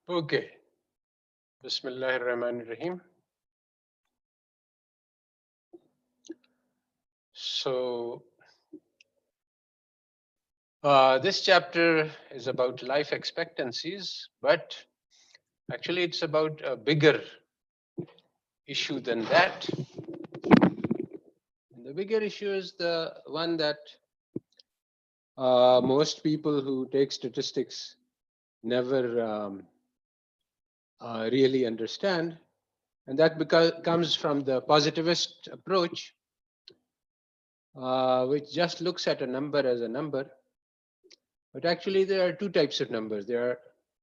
Okay. Bismillahirrahmanirrahim. So, this chapter is about life expectancies, but actually, it's about a bigger issue than that. And the bigger issue is the one that most people who take statistics never really understand, and that comes from the positivist approach, which just looks at a number as a number. But actually, there are two types of numbers. There are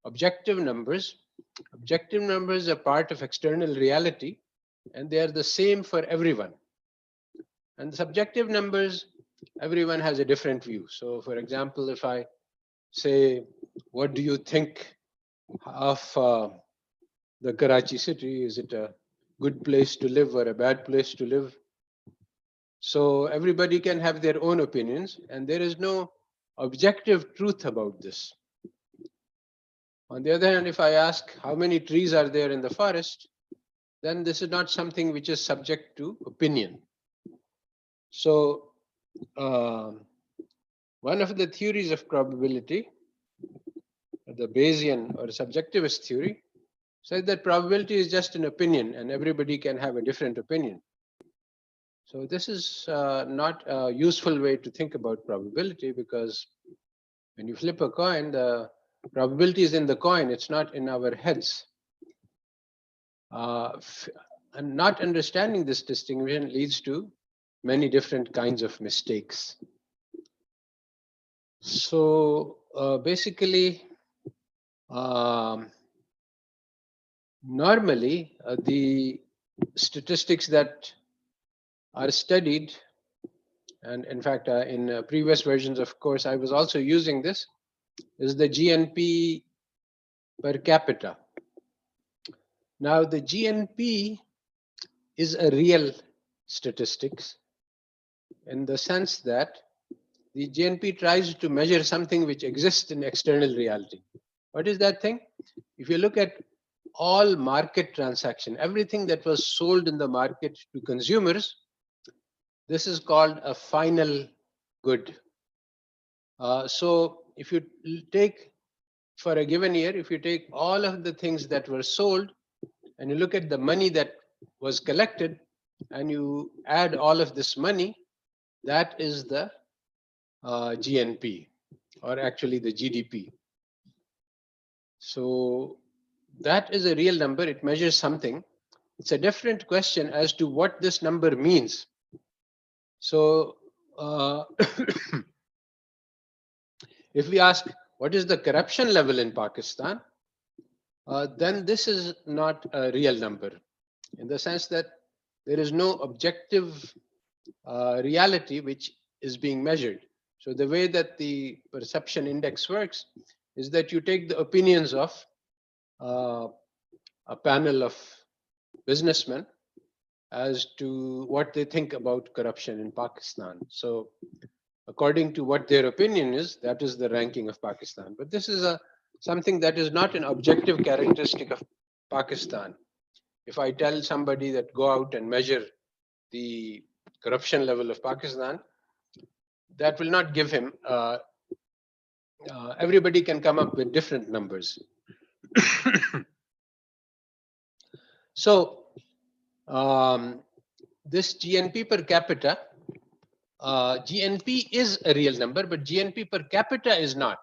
objective numbers. Objective numbers are part of external reality, and they are the same for everyone. And subjective numbers, everyone has a different view. So, for example, if I say, what do you think of the Karachi city? Is it a good place to live or a bad place to live? So everybody can have their own opinions, and there is no objective truth about this. On the other hand, if I ask how many trees are there in the forest, then this is not something which is subject to opinion. So, one of the theories of probability, the Bayesian or subjectivist theory, says that probability is just an opinion and everybody can have a different opinion. So, this is not a useful way to think about probability, because when you flip a coin, the probability is in the coin, it's not in our heads. And not understanding this distinction leads to many different kinds of mistakes. So basically, normally the statistics that are studied, and in fact, in previous versions, of course, I was also using this, is the GNP per capita. Now, the GNP is a real statistics in the sense that the GNP tries to measure something which exists in external reality. What is that thing? If you look at all market transaction, everything that was sold in the market to consumers, this is called a final good. So if you take, for a given year, if you take all of the things that were sold and you look at the money that was collected and you add all of this money, that is the GNP, or actually the GDP. So that is a real number. It measures something. It's a different question as to what this number means. So if we ask what is the corruption level in Pakistan, then this is not a real number, in the sense that there is no objective reality which is being measured. So the way that the perception index works is that you take the opinions of a panel of businessmen as to what they think about corruption in Pakistan. So according to what their opinion is, that is the ranking of Pakistan. But this is something that is not an objective characteristic of Pakistan. If I tell somebody that go out and measure the corruption level of Pakistan, that will not give him, everybody can come up with different numbers. So this GNP per capita, GNP is a real number, but GNP per capita is not,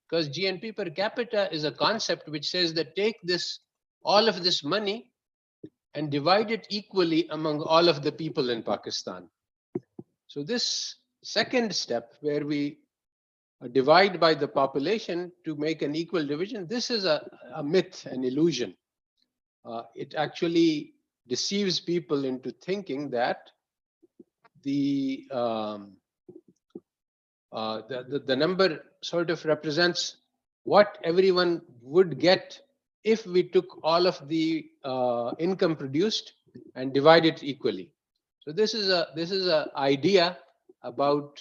because GNP per capita is a concept which says that take all of this money and divide it equally among all of the people in Pakistan. So this second step, where we divide by the population to make an equal division, this is a myth, an illusion. It actually deceives people into thinking that the number sort of represents what everyone would get if we took all of the income produced and divide it equally. So this is a idea about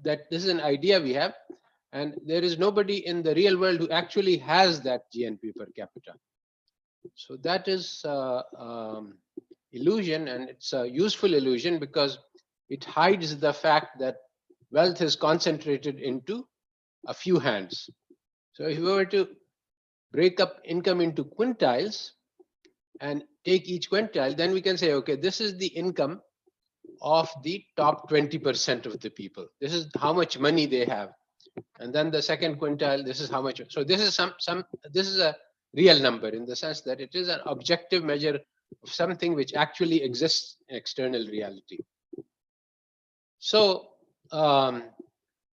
that. This is an idea we have, And there is nobody in the real world who actually has that GNP per capita. So that is illusion, and it's a useful illusion because it hides the fact that wealth is concentrated into a few hands. So if we were to break up income into quintiles and take each quintile, then we can say, okay, this is the income of the top 20% of the people. This is how much money they have. And then the second quintile, this is how much. So this is this is a real number in the sense that it is an objective measure of something which actually exists in external reality. So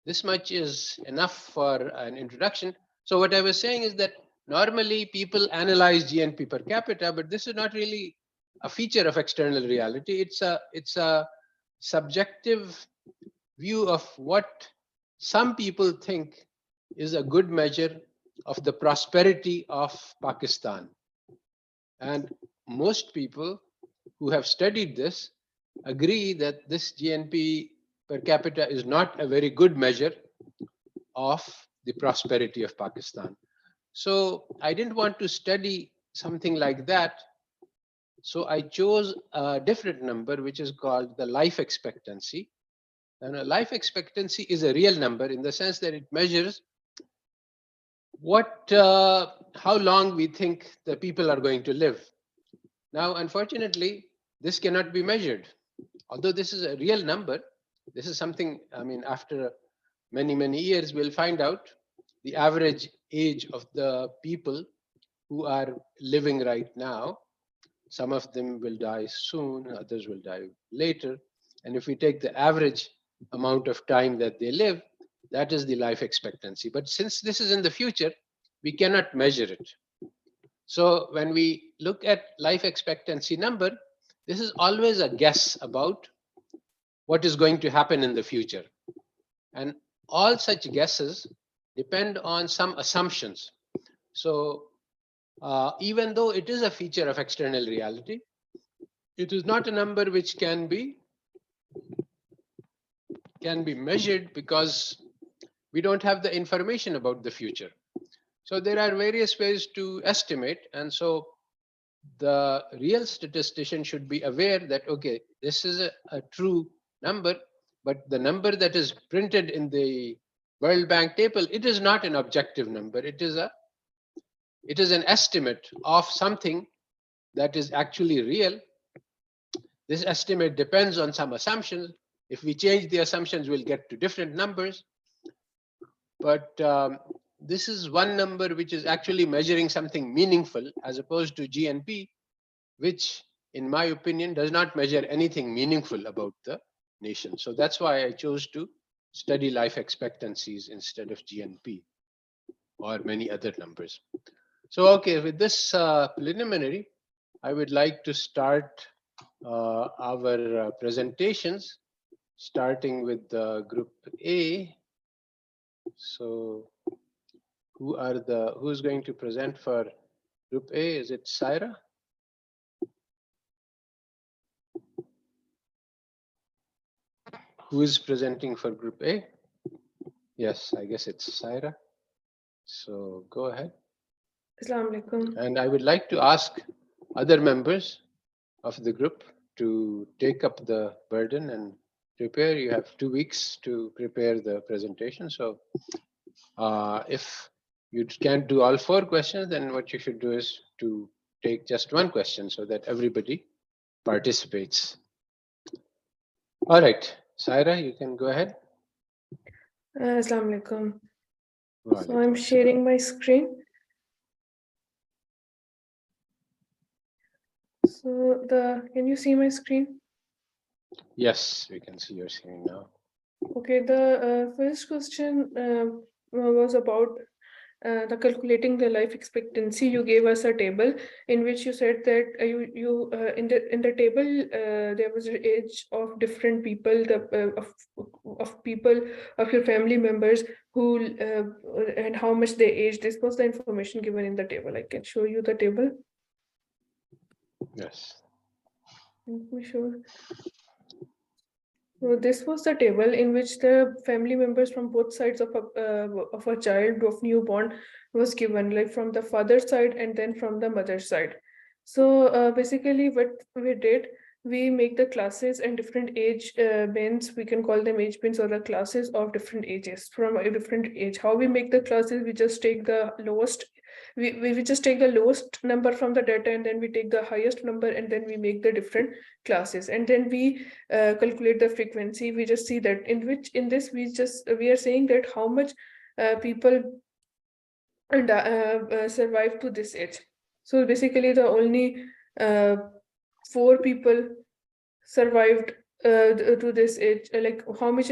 this much is enough for an introduction. So what I was saying is that normally people analyze GNP per capita, but this is not really a feature of external reality. It's a subjective view of what some people think is a good measure of the prosperity of Pakistan. And most people who have studied this agree that this GNP per capita is not a very good measure of the prosperity of Pakistan. So I didn't want to study something like that. So I chose a different number, which is called the life expectancy. And a life expectancy is a real number in the sense that it measures how long we think the people are going to live. Now, unfortunately, this cannot be measured. Although this is a real number, this is something, I mean, after many, many years, we'll find out the average age of the people who are living right now. Some of them will die soon, others will die later. And if we take the average amount of time that they live, that is the life expectancy. But since this is in the future, we cannot measure it. So when we look at life expectancy number, this is always a guess about what is going to happen in the future. And all such guesses depend on some assumptions. So even though it is a feature of external reality, it is not a number which can be measured because we don't have the information about the future. So there are various ways to estimate. And so the real statistician should be aware that, okay, this is a true number, but the number that is printed in the World Bank table, it is not an objective number. It is an estimate of something that is actually real. This estimate depends on some assumptions. If we change the assumptions, we'll get to different numbers. But this is one number which is actually measuring something meaningful as opposed to GNP, which, in my opinion, does not measure anything meaningful about the nation. So that's why I chose to study life expectancies instead of GNP or many other numbers. So, okay, with this preliminary, I would like to start our presentations, starting with group A. So who's going to present for group A? Is it Saira? Who is presenting for group A? Yes, I guess it's Saira. So go ahead. Assalamu alaikum. And I would like to ask other members of the group to take up the burden and prepare. You have 2 weeks to prepare the presentation. So if you can't do all 4 questions, then what you should do is to take just one question so that everybody participates. All right, Saira, you can go ahead. Assalamu alaikum. So I'm sharing my screen. So can you see my screen? Yes, we can see your screen now. Okay, the first question was about the calculating the life expectancy. You gave us a table in which you said that in the table there was an age of different people, of people of your family members who and how much they age. This was the information given in the table. I can show you the table. Yes. Let me show. So this was the table in which the family members from both sides of a child of newborn was given, like from the father's side and then from the mother's side. So basically, what we did, we make the classes and different age bins. We can call them age bins or the classes of different ages from a different age. How we make the classes? We just take the lowest. We just take the lowest number from the data and then we take the highest number and then we make the different classes and then we calculate the frequency. We just see that in this we are saying that how much people survive to this age. So basically the only uh, 4 people survived to this age, like how much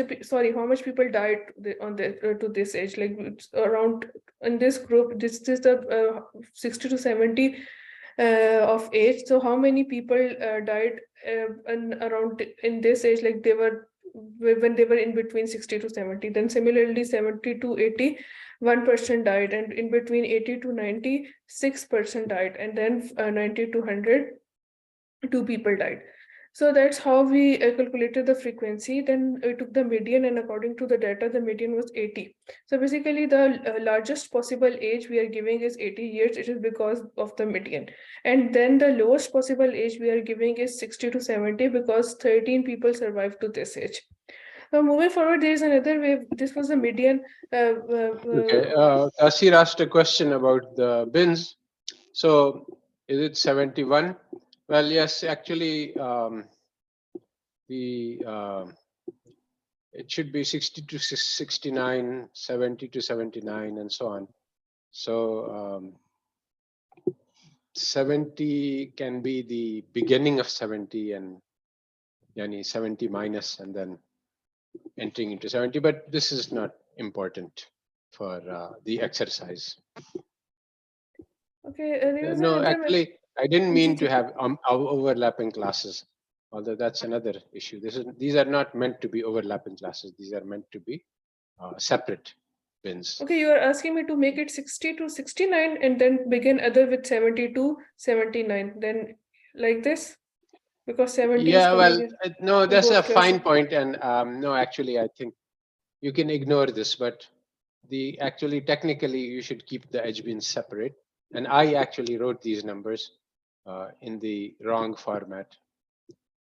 people died to this age, like it's around in this group, this is the 60 to 70 of age. So how many people died around in this age, like they were when they were in between 60 to 70. Then similarly 70 to 80, 1% died, and in between 80 to 90, 6% died, and then 90 to 100, 2 people died. So that's how we calculated the frequency. Then we took the median, and according to the data, the median was 80. So basically, the largest possible age we are giving is 80 years. It is because of the median. And then the lowest possible age we are giving is 60 to 70 because 13 people survived to this age. Now, moving forward, there is another way. This was the median. Okay. Tasir asked a question about the bins. So is it 71? Well, yes, actually, the it should be 60 to 69, 70 to 79, and so on. So 70 can be the beginning of 70 and yani 70 minus and then entering into 70, but this is not important for the exercise. Okay, there was No, another. actually, I didn't Ji, mean to ji. have overlapping classes, although that's another issue. These are not meant to be overlapping classes. These are meant to be separate bins. Okay, you are asking me to make it 60 to 69 and then begin other with 70 to 79. Then like this, because 70 is Yeah, coming well, no, in that's a both fine classes. point, and no, actually, I think you can ignore this, but actually technically you should keep the edge bins separate. And I actually wrote these numbers in the wrong format.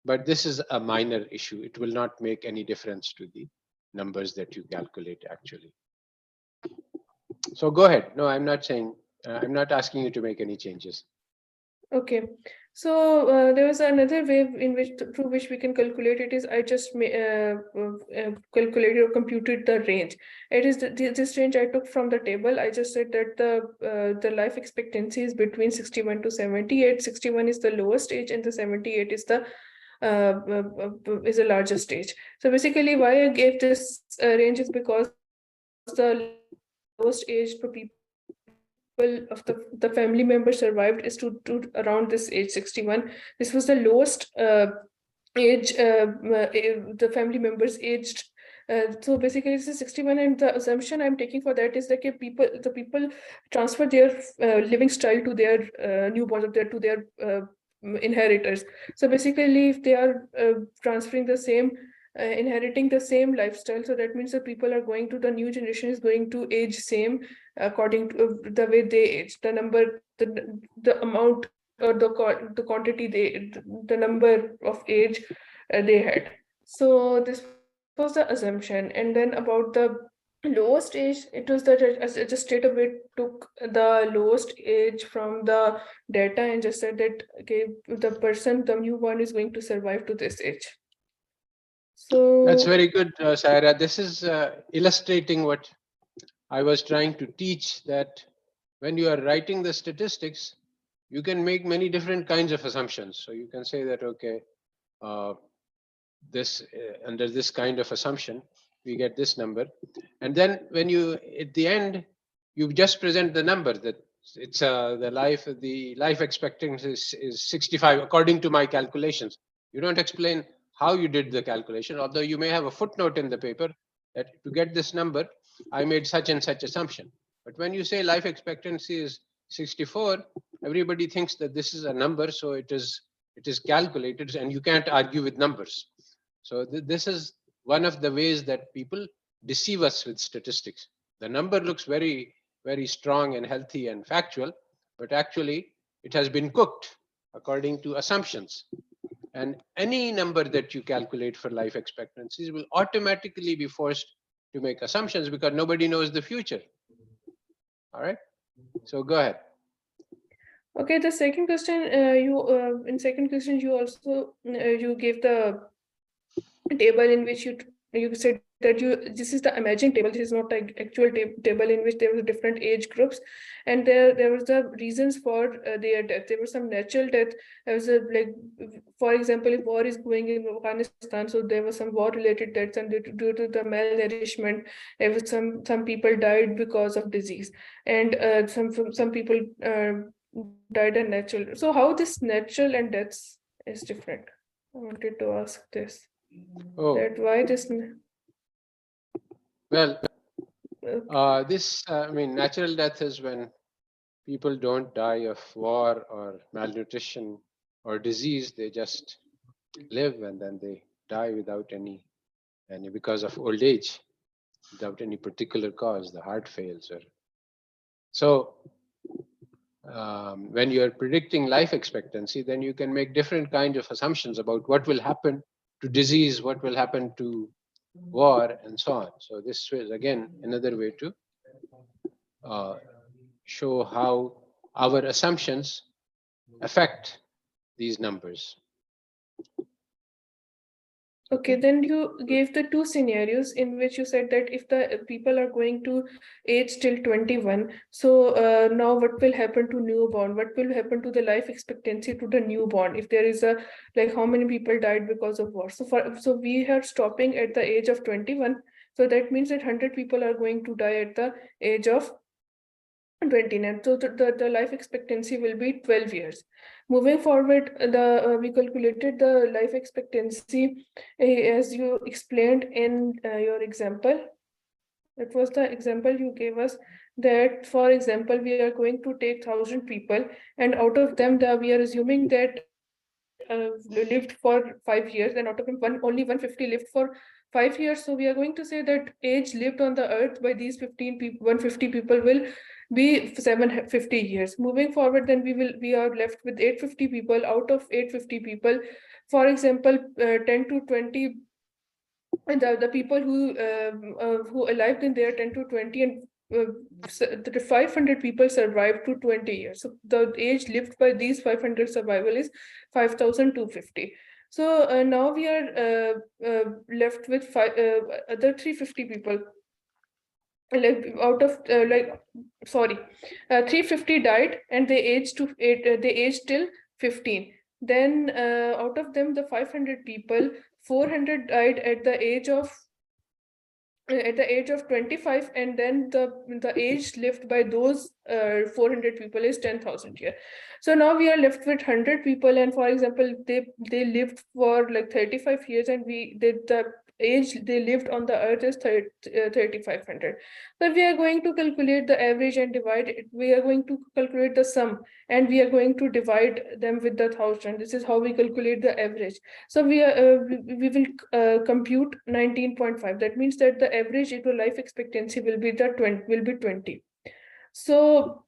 But this is a minor issue. It will not make any difference to the numbers that you calculate actually. So go ahead. No, I'm not saying, I'm not asking you to make any changes. Okay, so there was another way in which through which we can calculate it is I just calculated or computed the range. It is this range I took from the table. I just said that the life expectancy is between 61 to 78. 61 is the lowest age, and the 78 is the largest age. So basically, why I gave this range is because the lowest age for people of the family member survived is to around this age 61. This was the lowest age the family members aged. So basically, this is 61, and the assumption I'm taking for that is that the people transfer their living style to their newborns, to their inheritors. So basically, if they are transferring the same, inheriting the same lifestyle, so that means that people are going to the new generation is going to age same according to the way they age, the number, the amount or the quantity the number of age they had. So this was the assumption. And then about the lowest age, it was that I just straight away took the lowest age from the data and just said that okay, the newborn is going to survive to this age. That's So very good, Saira. This is illustrating what I was trying to teach, that when you are writing the statistics, you can make many different kinds of assumptions. So you can say that, okay, uh, this under this kind of assumption, we get this number. And then when you, at the end, you just present the number that it's the life expectancy is 65 according to my calculations. You don't explain how you did the calculation, although you may have a footnote in the paper that to get this number, I made such and such assumption. But when you say life expectancy is 64, everybody thinks that this is a number, so it is calculated, and you can't argue with numbers. So this is one of the ways that people deceive us with statistics. The number looks very, very strong and healthy and factual, but actually it has been cooked according to assumptions. And any number that you calculate for life expectancies will automatically be forced to make assumptions because nobody knows the future. All right. So go ahead. Okay, the second question, in second question you also you gave the table in which you said that this is the imagined table, this is not the actual table in which there were different age groups, and there was the reasons for their death. There was some natural death. There was a, like, for example, if war is going in Afghanistan, so there was some war related deaths, and due to the malnourishment, there was some people died because of disease, and some people died a natural. So how this natural and deaths is different? I wanted to ask this. Oh, That why this? well, Okay. I mean, natural death is when people don't die of war or malnutrition or disease. They just live and then they die without any because of old age, without any particular cause. The heart fails, or so. When you are predicting life expectancy, then you can make different kinds of assumptions about what will happen to disease, what will happen to war, and so on. So this is again another way to uh, show how our assumptions affect these numbers. Okay, then you gave the two scenarios in which you said that if the people are going to age till 21, so now what will happen to newborn? What will happen to the life expectancy to the newborn if there is a, like, how many people died because of war? So we are stopping at the age of 21. So that means that 100 people are going to die at the age of 29. So the life expectancy will be 12 years. Moving forward, we calculated the life expectancy as you explained in your example. It was the example you gave us that, for example, we are going to take 1,000 people, and out of them, we are assuming that lived for 5 years, and out of them, only 150 lived for 5 years. So we are going to say that age lived on the earth by these 15 people, 150 people will be 750 years. Moving forward, then we are left with 850 people. Out of 850 people, for example, 10 to 20, and the people who lived in there 10 to 20, and the 500 people survived to 20 years. So the age lived by these 500 survival is 5,250. So now we are left with other 350 people, like out of like sorry 350 died, and they aged to they aged till 15. Then out of them, the 500 people, 400 died at the age of 25, and then the age lived by those 400 people is 10,000 years. So now we are left with 100 people, and for example, they lived for like 35 years, and the age they lived on the earth is 3,500. So we are going to calculate the average and divide it. We are going to calculate the sum, and we are going to divide them with the 1,000. This is how we calculate the average. So we will compute 19.5. That means that the average into life expectancy will be 20. So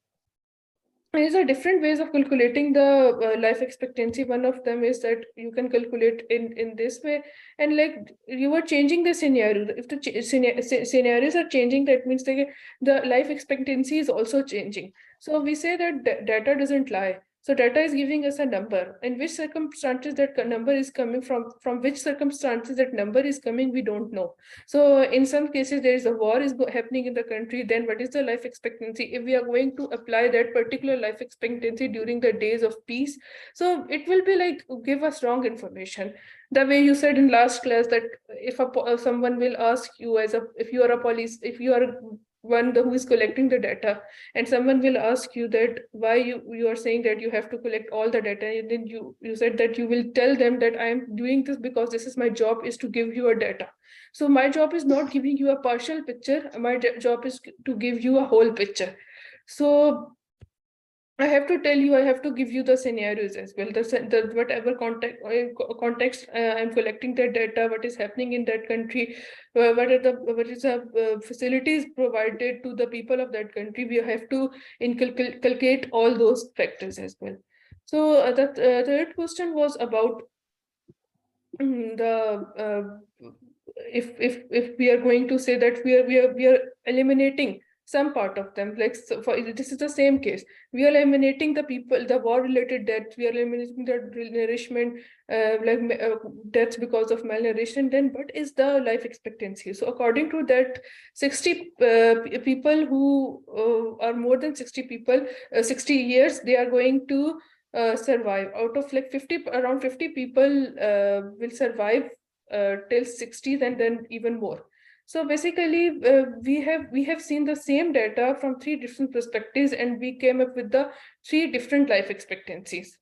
these are different ways of calculating the life expectancy. One of them is that you can calculate in this way, and like you are changing the scenario. If the scenarios are changing, that means the life expectancy is also changing. So we say that data doesn't lie. So data is giving us a number. In which circumstances that number is coming from which circumstances that number is coming, we don't know. So in some cases, there is a war happening in the country. Then what is the life expectancy? If we are going to apply that particular life expectancy during the days of peace, so it will be like give us wrong information. The way you said in last class that if someone will ask you, if you are a police, if you are one who is collecting the data, and someone will ask you that why you are saying that you have to collect all the data, and then you said that you will tell them that I am doing this because this is my job, is to give you a data. So my job is not giving you a partial picture. My job is to give you a whole picture. So I have to tell you, I have to give you the scenarios as well. The whatever context I'm collecting the data, what is happening in that country, what is the facilities provided to the people of that country. We have to inculcate all those factors as well. So the third question was about the if we are going to say that we are eliminating some part of them, like, so for this is the same case, we are eliminating the people, the war related deaths, we are eliminating the nourishment, deaths because of malnutrition, then what is the life expectancy? So according to that, 60 people who are more than 60 people, 60 years, they are going to survive. Out of like 50, around 50 people will survive till 60s, and then even more. So basically, we have seen the same data from three different perspectives, and we came up with the three different life expectancies.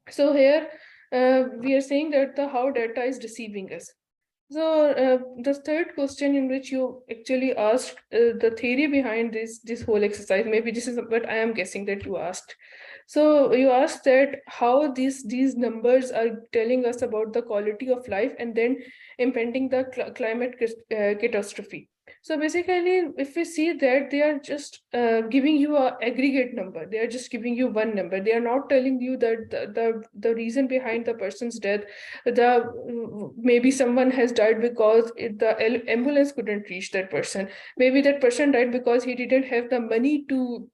So here we are saying that the how data is deceiving us. So the third question in which you actually asked the theory behind this whole exercise, maybe this is what I am guessing that you asked. So you asked that how these numbers are telling us about the quality of life and then impending the climate catastrophe. So basically, if we see that they are just giving you a aggregate number, they are just giving you one number. They are not telling you that the reason behind the person's death, maybe someone has died because the ambulance couldn't reach that person. Maybe that person died because he didn't have the money to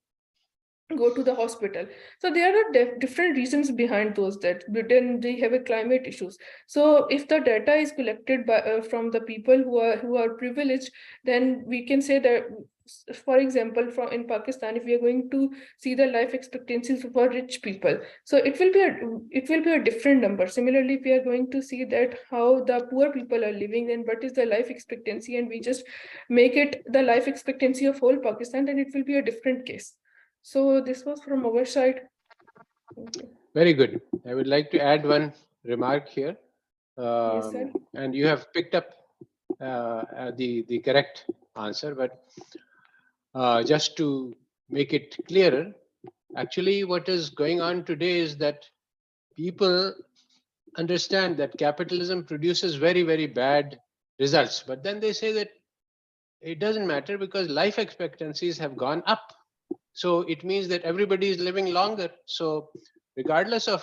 go to the hospital. So there are different reasons behind those deaths, but then they have a climate issues. So if the data is collected by from the people who are privileged, then we can say that, for example, from in Pakistan, if we are going to see the life expectancies for rich people, so it will be a different number. Similarly, if we are going to see that how the poor people are living, then what is the life expectancy, and we just make it the life expectancy of whole Pakistan, then it will be a different case. So this was from our side. Okay. Very good. I would like to add one remark here. Yes, sir. And you have picked up the correct answer, but just to make it clearer, actually, what is going on today is that people understand that capitalism produces very, very bad results, but then they say that it doesn't matter because life expectancies have gone up. So it means that everybody is living longer. So regardless of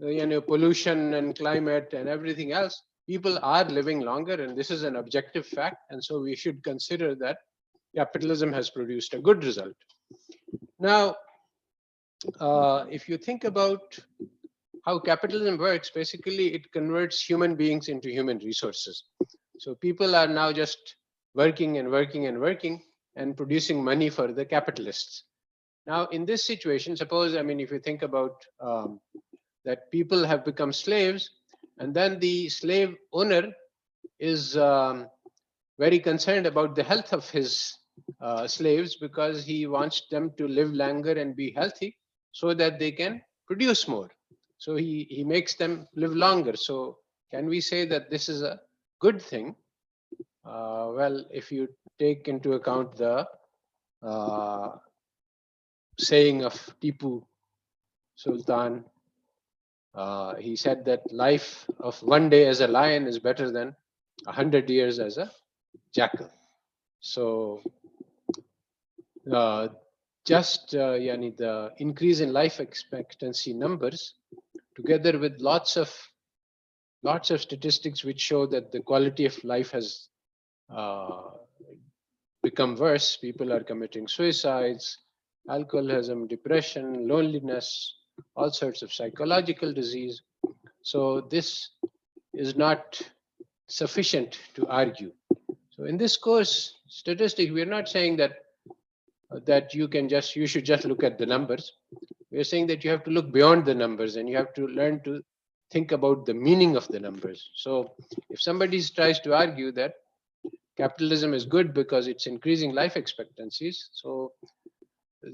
pollution and climate and everything else, people are living longer, and this is an objective fact. And so we should consider that capitalism has produced a good result. Now, if you think about how capitalism works, basically it converts human beings into human resources. So people are now just working and working and working and producing money for the capitalists. Now, in this situation, suppose, I mean, if you think about that people have become slaves, and then the slave owner is very concerned about the health of his slaves because he wants them to live longer and be healthy so that they can produce more. So he makes them live longer. So can we say that this is a good thing? Well, if you take into account the uh, saying of Tipu Sultan, he said that life of one day as a lion is better than 100 years as a jackal. So uh, just yani the increase in life expectancy numbers, together with lots of statistics which show that the quality of life has uh, become worse. People are committing suicides, alcoholism, depression, loneliness, all sorts of psychological disease. So this is not sufficient to argue. So in this course, statistics, we are not saying that you should just look at the numbers. We are saying that you have to look beyond the numbers and you have to learn to think about the meaning of the numbers. So if somebody tries to argue that capitalism is good because it's increasing life expectancies, so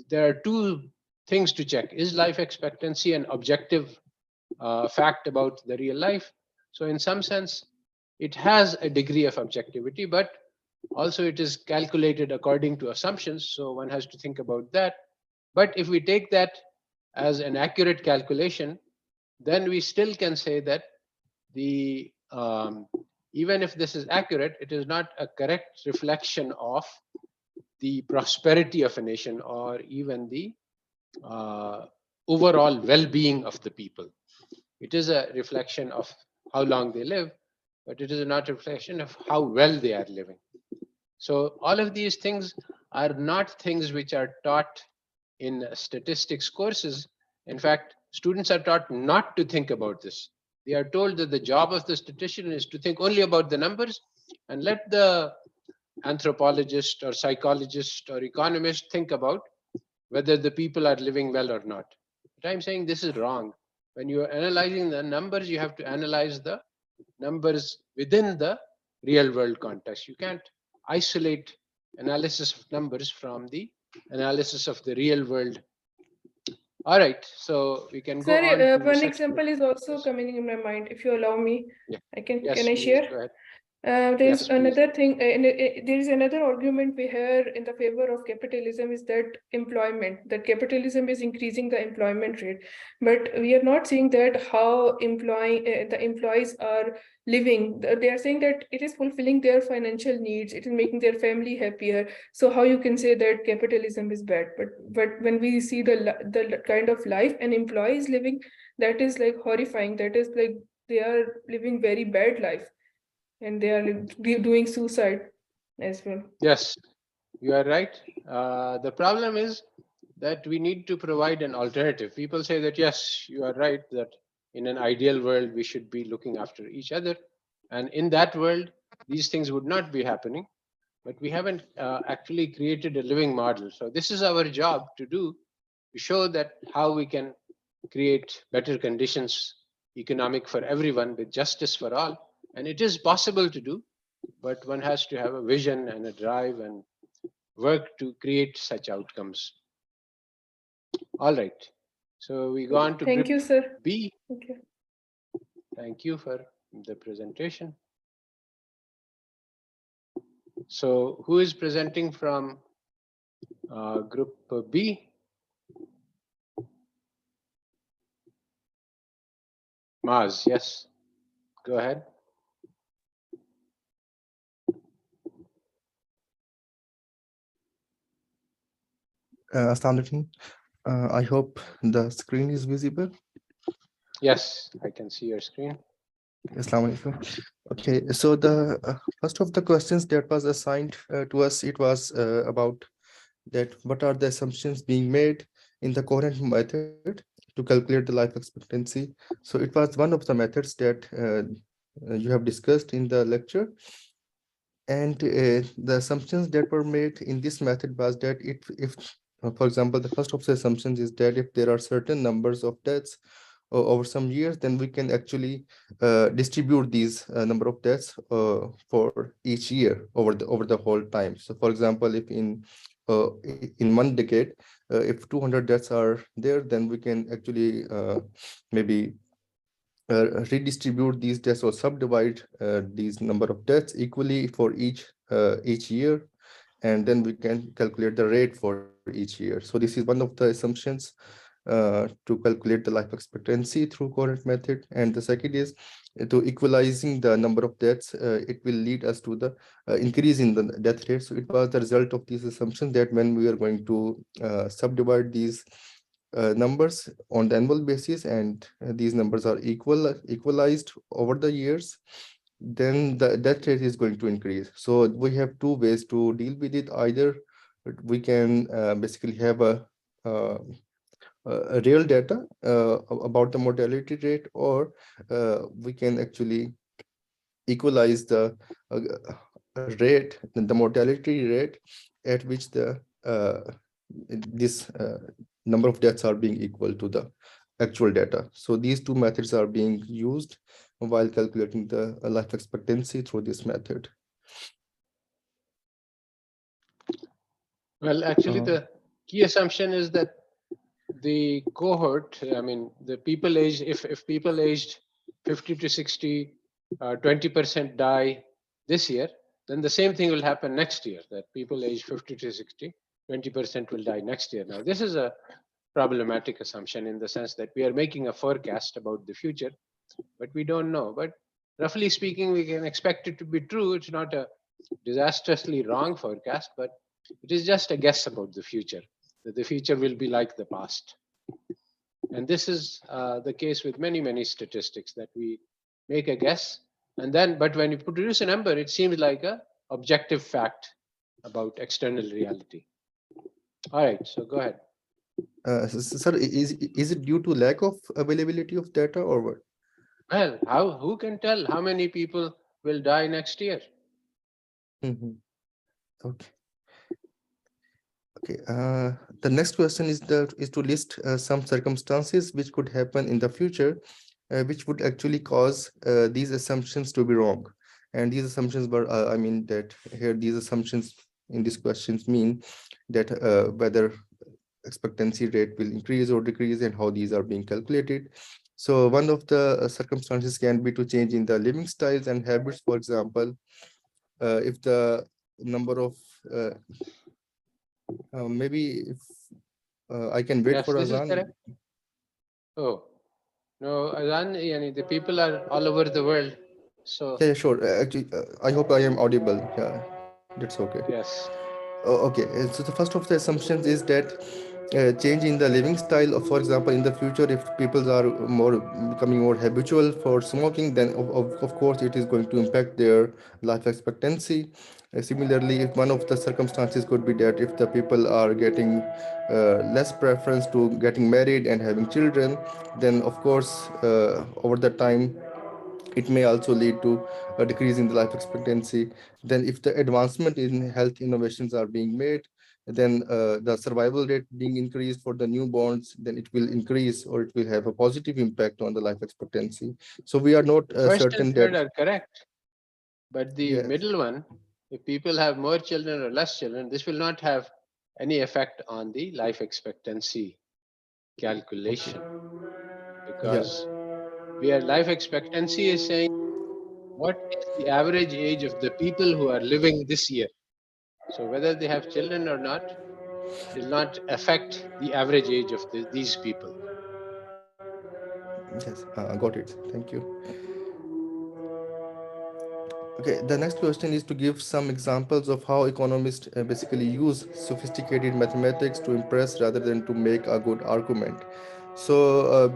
there are two things to check. Is life expectancy an objective fact about the real life? So in some sense, it has a degree of objectivity, but also it is calculated according to assumptions. So one has to think about that. But if we take that as an accurate calculation, then we still can say that the even if this is accurate, it is not a correct reflection of the prosperity of a nation or even the uh, overall well-being of the people. It is a reflection of how long they live, but it is not a reflection of how well they are living. So all of these things are not things which are taught in statistics courses. In fact, students are taught not to think about this. They are told that the job of the statistician is to think only about the numbers and let the anthropologist or psychologist or economist think about whether the people are living well or not. But I'm saying this is wrong. When you are analyzing the numbers, you have to analyze the numbers within the real world context. You can't isolate analysis of numbers from the analysis of the real world. All right, so we can go Sir, on to one such. example is also Yes, coming in my mind. If you allow me, yeah, I can yes, I please share? go ahead. There's Yes, please. another thing, there is another argument we hear in the favor of capitalism is that employment, that capitalism is increasing the employment rate. But we are not seeing that how the employees are living. They are saying that it is fulfilling their financial needs, it is making their family happier. So how you can say that capitalism is bad? But when we see the kind of life an employee is living, that is like horrifying. That is like they are living very bad life and they are doing suicide as well. Yes, you are right. The problem is that we need to provide an alternative. People say that, yes, you are right, that in an ideal world, we should be looking after each other. And in that world, these things would not be happening. But we haven't actually created a living model. So, this is our job to do to show that how we can create better conditions, economic for everyone, with justice for all. And it is possible to do, but one has to have a vision and a drive and work to create such outcomes. All right. So we go on to Thank group you, sir. B. Okay. Thank you for the presentation. So who is presenting from group B? Maz, yes. Go ahead. Assalamu alaikum. I hope the screen is visible. Yes, I can see your screen. Assalamu alaikum. Okay, so the first of the questions that was assigned to us, it was about that what are the assumptions being made in the coherent method to calculate the life expectancy. So it was one of the methods that you have discussed in the lecture. And the assumptions that were made in this method was that if for example, the first of the assumptions is that if there are certain numbers of deaths over some years, then we can actually distribute these number of deaths for each year over the whole time. So, for example, if in one decade, if 200 deaths are there, then we can actually maybe redistribute these deaths or subdivide these number of deaths equally for each year, and then we can calculate the rate for each year. So this is one of the assumptions to calculate the life expectancy through coherent method. And the second is to equalizing the number of deaths. It will lead us to the increase in the death rate. So it was the result of these assumptions that when we are going to subdivide these numbers on the annual basis, and these numbers are equalized over the years, then the death rate is going to increase. So we have two ways to deal with it. Either we can basically have uh, a real data about the mortality rate, or we can actually equalize uh, rate, the mortality rate at which the this number of deaths are being equal to the actual data. So these two methods are being used while calculating the life expectancy through this method. Well, actually, Uh, the key assumption is that the cohort, I mean, the people aged, if people aged 50 to 60, 20% die this year, then the same thing will happen next year, that people aged 50 to 60, 20% will die next year. Now, this is a problematic assumption in the sense that we are making a forecast about the future, but we don't know. But roughly speaking, we can expect it to be true. It's not a disastrously wrong forecast, but it is just a guess about the future, that the future will be like the past. And this is the case with many, many statistics that we make a guess. And then, but when you produce a number, it seems like a objective fact about external reality. All right, so go ahead. Sir, is it due to lack of availability of data or what? Well, who can tell how many people will die next year? Mhm. Okay. Okay. The next question is to list some circumstances which could happen in the future, which would actually cause these assumptions to be wrong. And these assumptions were, I mean, that here these assumptions in these questions mean that whether expectancy rate will increase or decrease and how these are being calculated. So one of the circumstances can be to change in the living styles and habits. For example, if the number of uh, maybe if I can wait Yes, for this is Azan. correct. Oh, no, Azan, yani, the people are all over the world. So, Yeah, yeah, sure. Actually, I hope I am audible. Yeah, that's okay. yes. Okay, so the first of the assumptions is that change in the living style. For example, in the future, if people are more becoming more habitual for smoking, then of course it is going to impact their life expectancy. Similarly, if one of the circumstances could be that if the people are getting less preference to getting married and having children, then of course over the time it may also lead to a decrease in the life expectancy. Then if the advancement in health innovations are being made, then the survival rate being increased for the newborns, then it will increase or it will have a positive impact on the life expectancy. So we are not The first and certain that, third are correct, but the yes, middle one, if people have more children or less children, this will not have any effect on the life expectancy okay, calculation yeah, because where life expectancy is saying what is the average age of the people who are living this year. So whether they have children or not will not affect the average age of these people. yes, got it. Thank you. Okay, the next question is to give some examples of how economists basically use sophisticated mathematics to impress rather than to make a good argument. So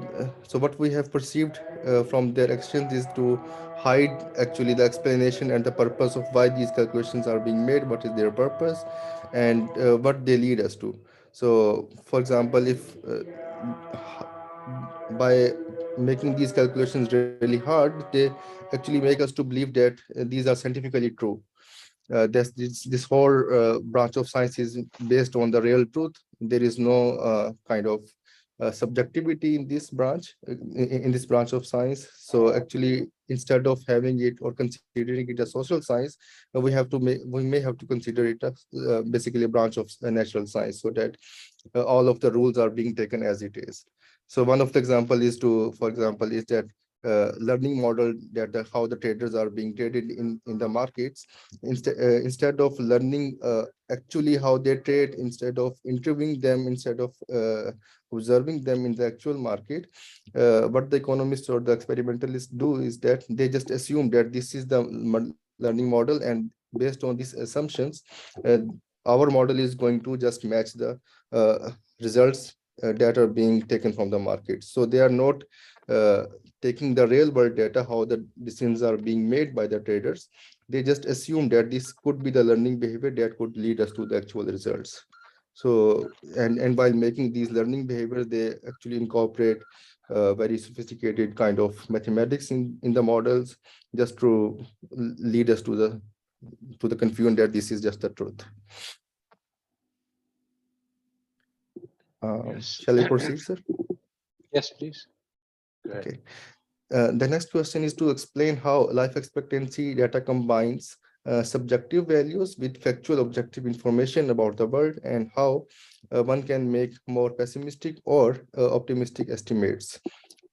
what we have perceived from their actions is to hide actually the explanation and the purpose of why these calculations are being made, what is their purpose, and what they lead us to. So, for example, if by making these calculations really hard, they actually make us to believe that these are scientifically true. This whole branch of science is based on the real truth. There is no kind of subjectivity in this branch, in this branch of science. So actually, instead of having it or considering it a social science, we may have to consider it as basically a branch of natural science, so that all of the rules are being taken as it is. So one of the example is to, for example, is that learning model that how the traders are being traded in the markets. Instead of learning actually how they trade, instead of interviewing them, instead of observing them in the actual market, what the economists or the experimentalists do is that they just assume that this is the learning model, and based on these assumptions, uh, our model is going to just match the uh, results that are being taken from the market. So they are not uh, taking the real world data, how the decisions are being made by the traders. They just assume that this could be the learning behavior that could lead us to the actual results. So, and while making these learning behaviors, they actually incorporate very sophisticated kind of mathematics in the models, just to lead us to the confusion that this is just the truth. Yes. Shall I proceed, sir? Yes, please. Go ahead. Okay. The next question is to explain how life expectancy data combines subjective values with factual objective information about the world, and how one can make more pessimistic or optimistic estimates.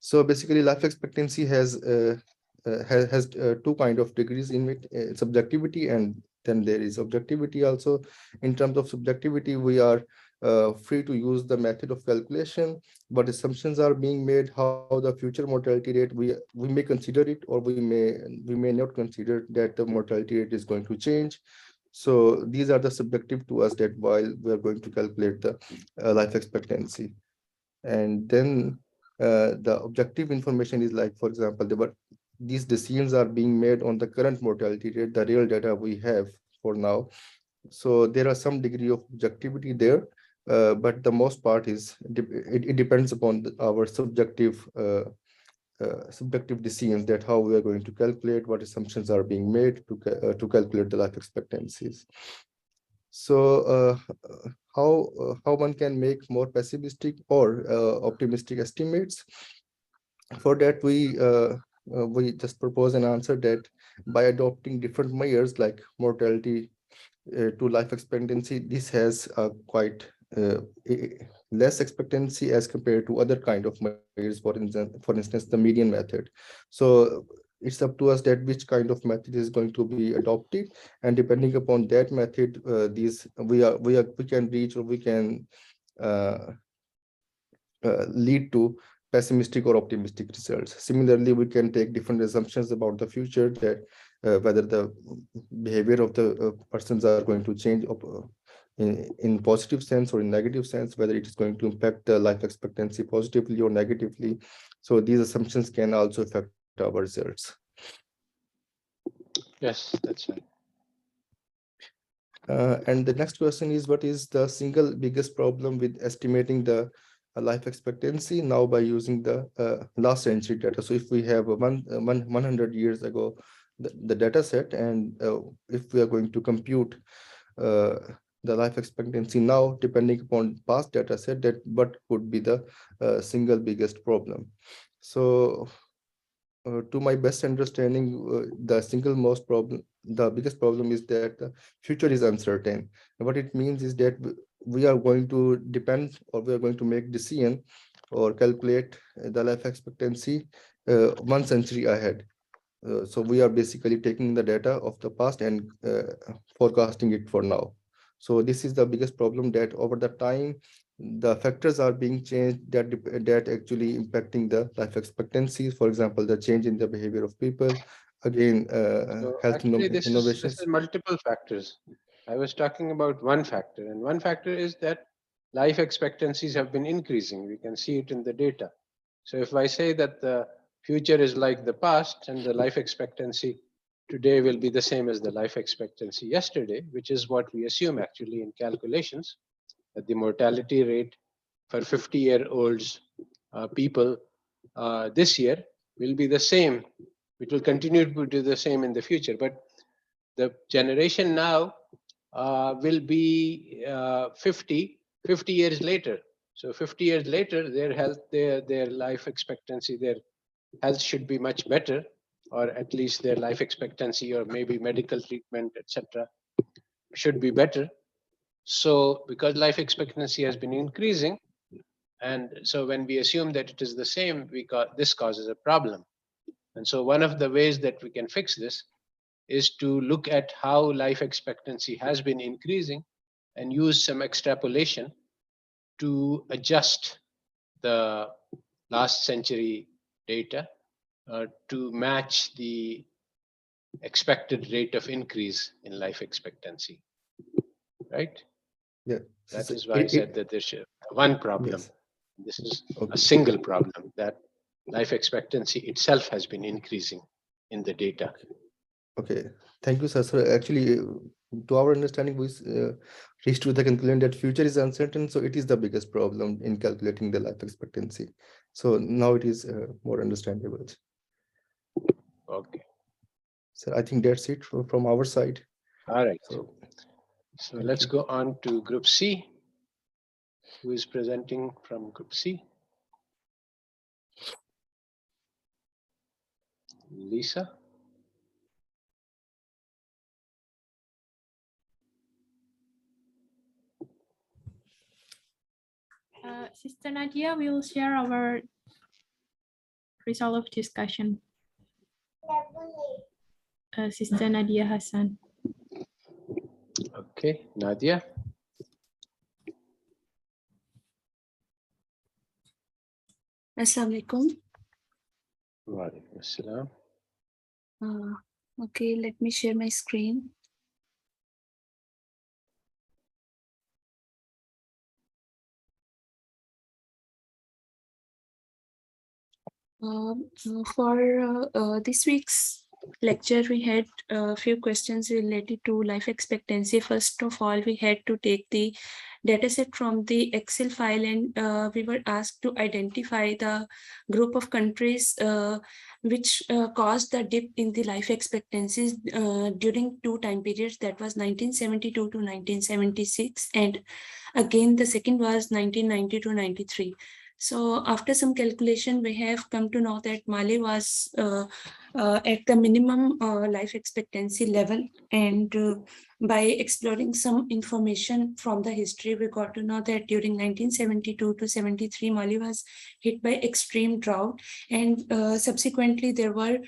So basically, life expectancy has two kind of degrees in it: subjectivity and Then there is objectivity also. In terms of subjectivity, we are free to use the method of calculation, but assumptions are being made how the future mortality rate, we may consider it, or we may not consider that the mortality rate is going to change. So these are the subjective to us, that while we are going to calculate the life expectancy. And then the objective information is like, for example, these decisions are being made on the current mortality rate, the real data we have for now. So there are some degree of objectivity there, but the most part is it depends upon our subjective decisions, that how we are going to calculate, what assumptions are being made to calculate the life expectancies. So how one can make more pessimistic or optimistic estimates? For that, we just propose an answer that by adopting different measures like mortality to life expectancy, this has quite less expectancy as compared to other kind of measures, for instance, the median method. So it's up to us that which kind of method is going to be adopted, and depending upon that method, these we can reach, or we can uh, lead to pessimistic or optimistic results. Similarly, we can take different assumptions about the future, that whether the behavior of the persons are going to change in positive sense or in negative sense, whether it is going to impact the life expectancy positively or negatively. So these assumptions can also affect our results. Yes, that's right. And the next question is, what is the single biggest problem with estimating the life expectancy now by using the last century data? So if we have 100 years ago, the data set, and if we are going to compute uh, the life expectancy now, depending upon past data set, that what could be the single biggest problem? So to my best understanding, the biggest problem is that the future is uncertain. And what it means is that we are going to depend, or we are going to make decision or calculate the life expectancy 1 century ahead. So we are basically taking the data of the past and forecasting it for now. So this is the biggest problem, that over the time the factors are being changed that actually impacting the life expectancies. For example, the change in the behavior of people, again So health actually, this is innovations. multiple factors. I was talking about one factor, and one factor is that life expectancies have been increasing. We can see it in the data. So if I say that the future is like the past, and the life expectancy today will be the same as the life expectancy yesterday, which is what we assume actually in calculations, that the mortality rate for 50-year-olds people this year will be the same. It will continue to do the same in the future. But the generation now will be 50 years later. So 50 years later, their health, their life expectancy, their health should be much better, or at least their life expectancy, or maybe medical treatment, etc., should be better. So because life expectancy has been increasing, and so when we assume that it is the same, this causes a problem. And so one of the ways that we can fix this is to look at how life expectancy has been increasing and use some extrapolation to adjust the last century data to match the expected rate of increase in life expectancy, right? Yeah. That is why I said that there's one problem. Yes. This is a Okay. single problem, that life expectancy itself has been increasing in the data. Okay, thank you, sir. So actually, to our understanding, we reached to the conclusion that future is uncertain, so it is the biggest problem in calculating the life expectancy. So now it is more understandable. Okay. So I think that's it from our side. All right. So So thank let's you. go on to group C. Who is presenting from group C? Lisa? Sister Nadia will share our result of discussion. Sister Nadia Hassan. Okay, Nadia. Assalamu alaikum. Walaikum assalam. Okay, let me share my screen. For this week's lecture, we had a few questions related to life expectancy. First of all, we had to take the dataset from the Excel file, and we were asked to identify the group of countries which caused the dip in the life expectancies during two time periods, that was 1972 to 1976, and again the second was 1990 to 93. So after some calculation, we have come to know that Mali was at the minimum life expectancy level, and by exploring some information from the history, we got to know that during 1972 to 73, Mali was hit by extreme drought, and subsequently there were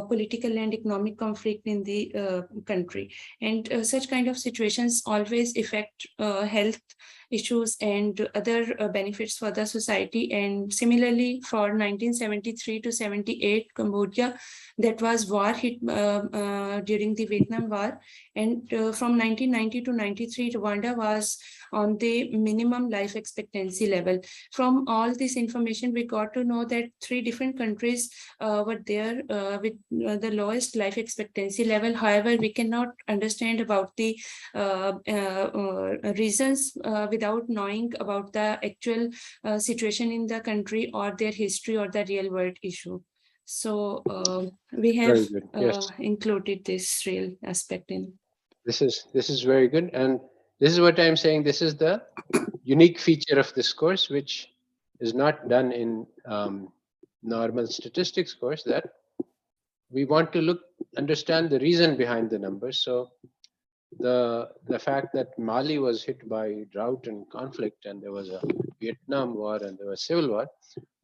political and economic conflict in the country, and such kind of situations always affect health issues and other benefits for the society. And similarly, for 1973 to 78, Cambodia, that was war hit during the Vietnam War, and from 1990 to 93, Rwanda was on the minimum life expectancy level. From all this information, we got to know that three different countries were there with the lowest life expectancy level. However, we cannot understand about the reasons without knowing about the actual situation in the country or their history or the real world issue. So we have Very good. Yes. included this real aspect in. This is very good, and this is what I'm saying. This is the unique feature of this course, which is not done in normal statistics course. That we want to understand the reason behind the numbers. So the fact that Mali was hit by drought and conflict, and there was a Vietnam War and there was civil war,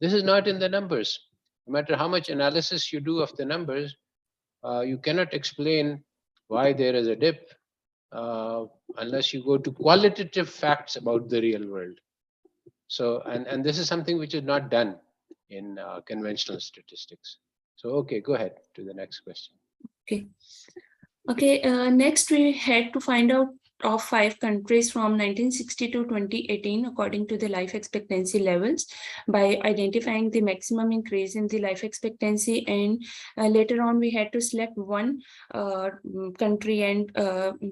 this is not in the numbers. No matter how much analysis you do of the numbers, you cannot explain why there is a dip unless you go to qualitative facts about the real world. So, and this is something which is not done in conventional statistics. So, okay, go ahead to the next question. Okay. Okay, next we had to find out of 5 countries from 1960 to 2018 according to the life expectancy levels by identifying the maximum increase in the life expectancy, and later on we had to select one country, and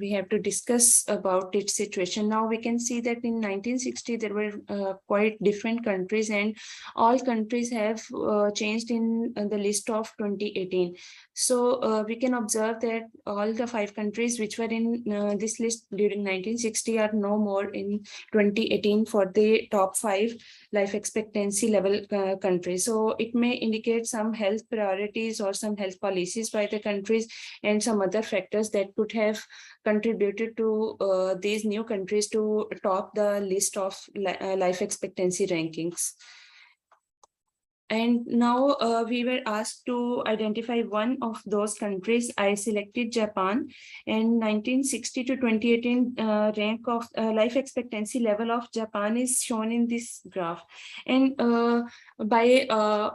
we have to discuss about its situation. Now we can see that in 1960 there were quite different countries, and all countries have changed in the list of 2018. So we can observe that all the 5 countries which were in this list during 1960 are no more in 2018 for the top 5 life expectancy level countries. So it may indicate some health priorities or some health policies by the countries and some other factors that could have contributed to these new countries to top the list of life expectancy rankings. And now we were asked to identify one of those countries. I selected Japan, and 1960 to 2018 rank of life expectancy level of Japan is shown in this graph. And by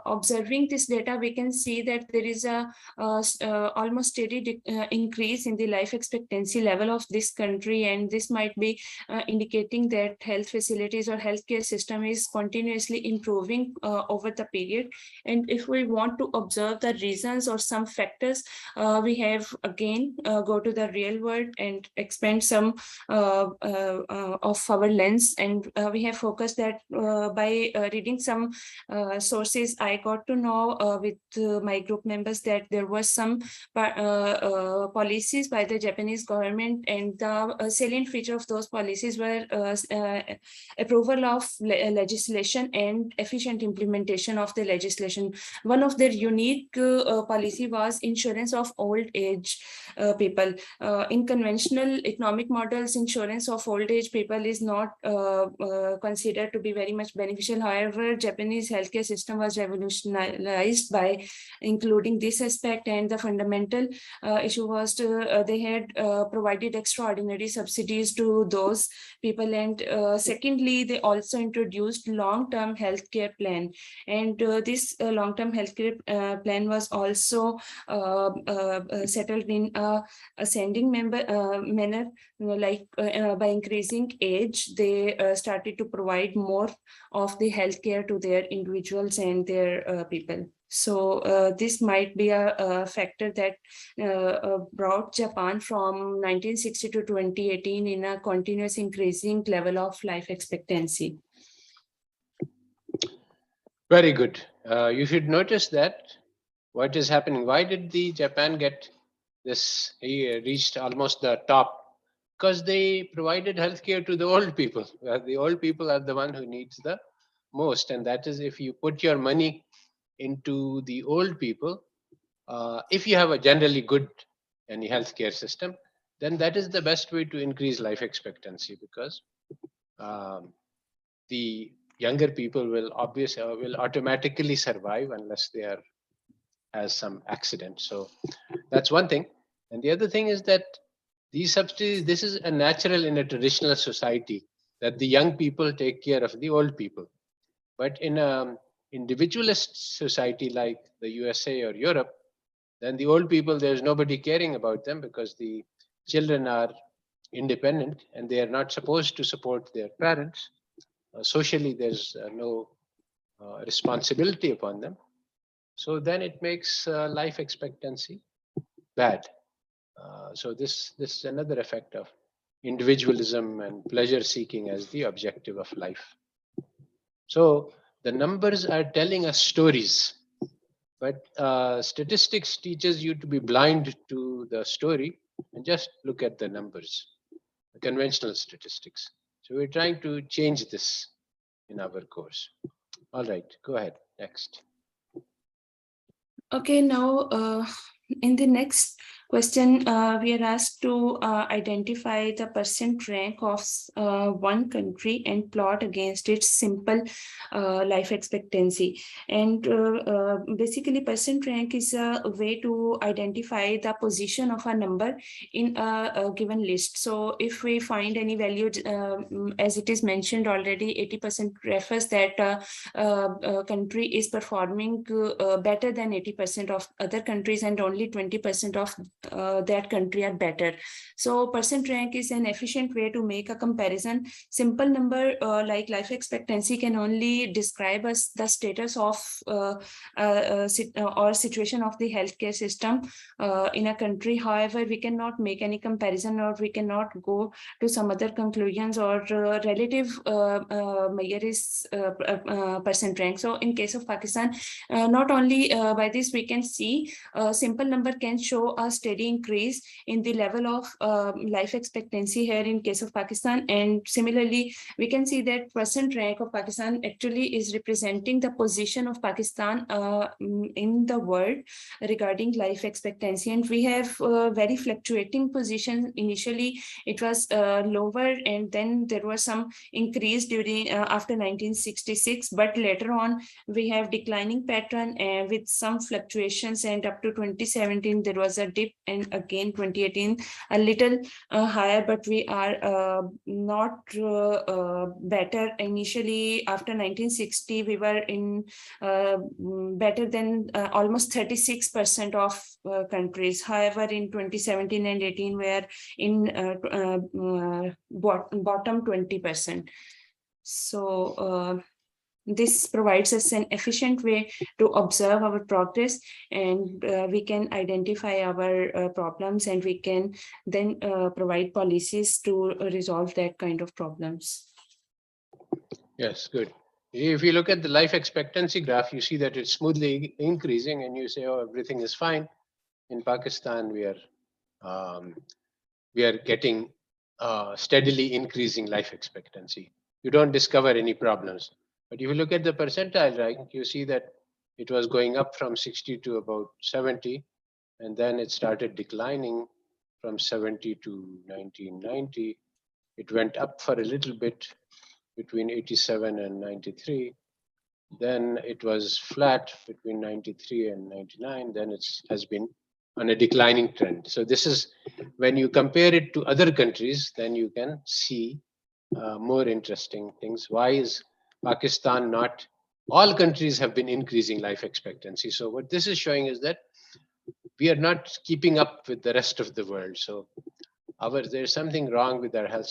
observing this data, we can see that there is a almost steady increase in the life expectancy level of this country, and this might be indicating that health facilities or healthcare system is continuously improving over the period. And if we want to observe the reasons or some factors, we have again go to the real world and expand some of our lens, and we have focused that by reading some sources. I got to know with my group members that there was some policies by the Japanese government, and the salient feature of those policies were approval of legislation and efficient implementation of the legislation. One of their unique policy was insurance of old age people. In conventional economic models, insurance of old age people is not considered to be very much beneficial. However, Japanese healthcare system was revolutionized by including this aspect, and the fundamental issue was they had provided extraordinary subsidies to those people, and secondly, they also introduced long-term healthcare plan, and this long-term healthcare plan was also settled in a ascending manner, like by increasing age, they started to provide more of the healthcare to their individuals and their people. So this might be a factor that brought Japan from 1960 to 2018 in a continuous increasing level of life expectancy. Very good. You should notice that what is happening. Why did the Japan get this? He reached almost the top because they provided healthcare to the old people. The old people are the one who needs the most, and that is if you put your money into the old people. If you have a generally good any healthcare system, then that is the best way to increase life expectancy because um, the younger people will obviously will automatically survive unless they are has some accident. So that's one thing. And the other thing is that these subsidies, this is a natural in a traditional society that the young people take care of the old people. But in a individualist society like the USA or Europe, then the old people, there's nobody caring about them because the children are independent and they are not supposed to support their parents. Socially, there's no responsibility upon them. So then it makes life expectancy bad. So this is another effect of individualism and pleasure seeking as the objective of life. So the numbers are telling us stories, but statistics teaches you to be blind to the story and just look at the numbers, the conventional statistics. So we're trying to change this in our course. All right, go ahead. Next. Okay, now in the next question, we are asked to identify the percent rank of one country and plot against its simple life expectancy. And basically, percent rank is a way to identify the position of a number in a given list. So if we find any value, as it is mentioned already, 80% refers that country is performing better than 80% of other countries, and only 20% of that country are better. So percent rank is an efficient way to make a comparison. Simple number like life expectancy can only describe us the status of or situation of the healthcare system in a country. However, we cannot make any comparison, or we cannot go to some other conclusions, or relative measure is percent rank. So in case of Pakistan, not only by this we can see a simple number can show a steady increase in the level of life expectancy here in case of Pakistan, and similarly we can see that percent rank of Pakistan actually is representing the position of Pakistan in the world regarding life expectancy. And we have very fluctuating position. Initially it was lower, and then there was some increase during after 1966, but later on we have declining pattern with some fluctuations, and up to 2017 there was a dip, and again 2018 a little higher, but we are not better. Initially after 1960 we were in better than almost 36% of countries. However, in 2017 and 18 we are in bottom 20%. So this provides us an efficient way to observe our progress, and we can identify our problems, and we can then provide policies to resolve that kind of problems. Yes, good. If you look at the life expectancy graph, you see that it's smoothly increasing, and you say, "Oh, everything is fine." In Pakistan, we are getting steadily increasing life expectancy. You don't discover any problems. But if you look at the percentile rank, you see that it was going up from 60 to about 70, and then it started declining from 70 to 1990. It went up for a little bit between 87 and 93. Then it was flat between 93 and 99. Then it has been on a declining trend. So this is when you compare it to other countries, then you can see more interesting things. Why is Pakistan not? All countries have been increasing life expectancy. So what this is showing is that we are not keeping up with the rest of the world. So there's something wrong with our health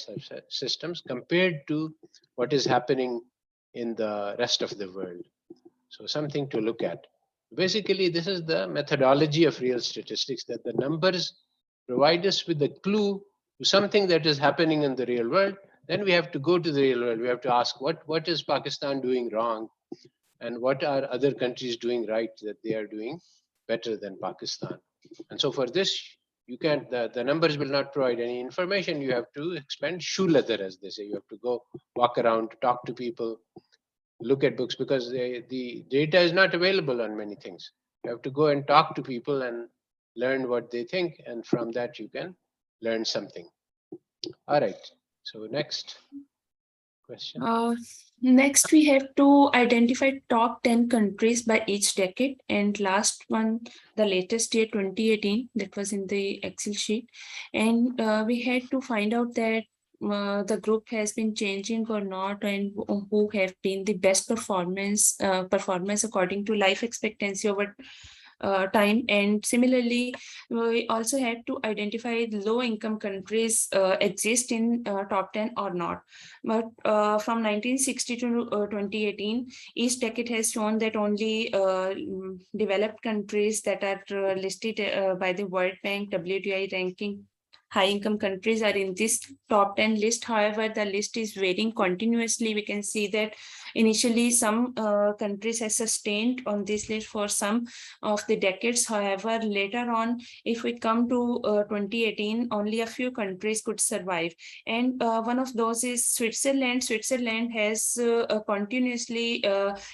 systems compared to what is happening in the rest of the world. So something to look at. Basically, this is the methodology of real statistics, that the numbers provide us with a clue to something that is happening in the real world. Then we have to go to the real world. We have to ask what is Pakistan doing wrong, and what are other countries doing right that they are doing better than Pakistan. And so for this, you can't, the numbers will not provide any information. You have to expend shoe leather, as they say. You have to go walk around, talk to people, look at books, because the data is not available on many things. You have to go and talk to people and learn what they think, and from that you can learn something. All right. So next question. Next, we have to identify top 10 countries by each decade. And last one, the latest year, 2018, that was in the Excel sheet. And we had to find out that the group has been changing or not, and who have been the best performance according to life expectancy over time. And similarly, we also had to identify low income countries exist in top 10 or not. But from 1960 to 2018, each decade has shown that only developed countries that are listed by the World Bank WDI ranking high income countries are in this top 10 list. However, the list is varying continuously. We can see that initially some countries have sustained on this list for some of the decades. However, later on, if we come to 2018, only a few countries could survive. And one of those is Switzerland. Switzerland has continuously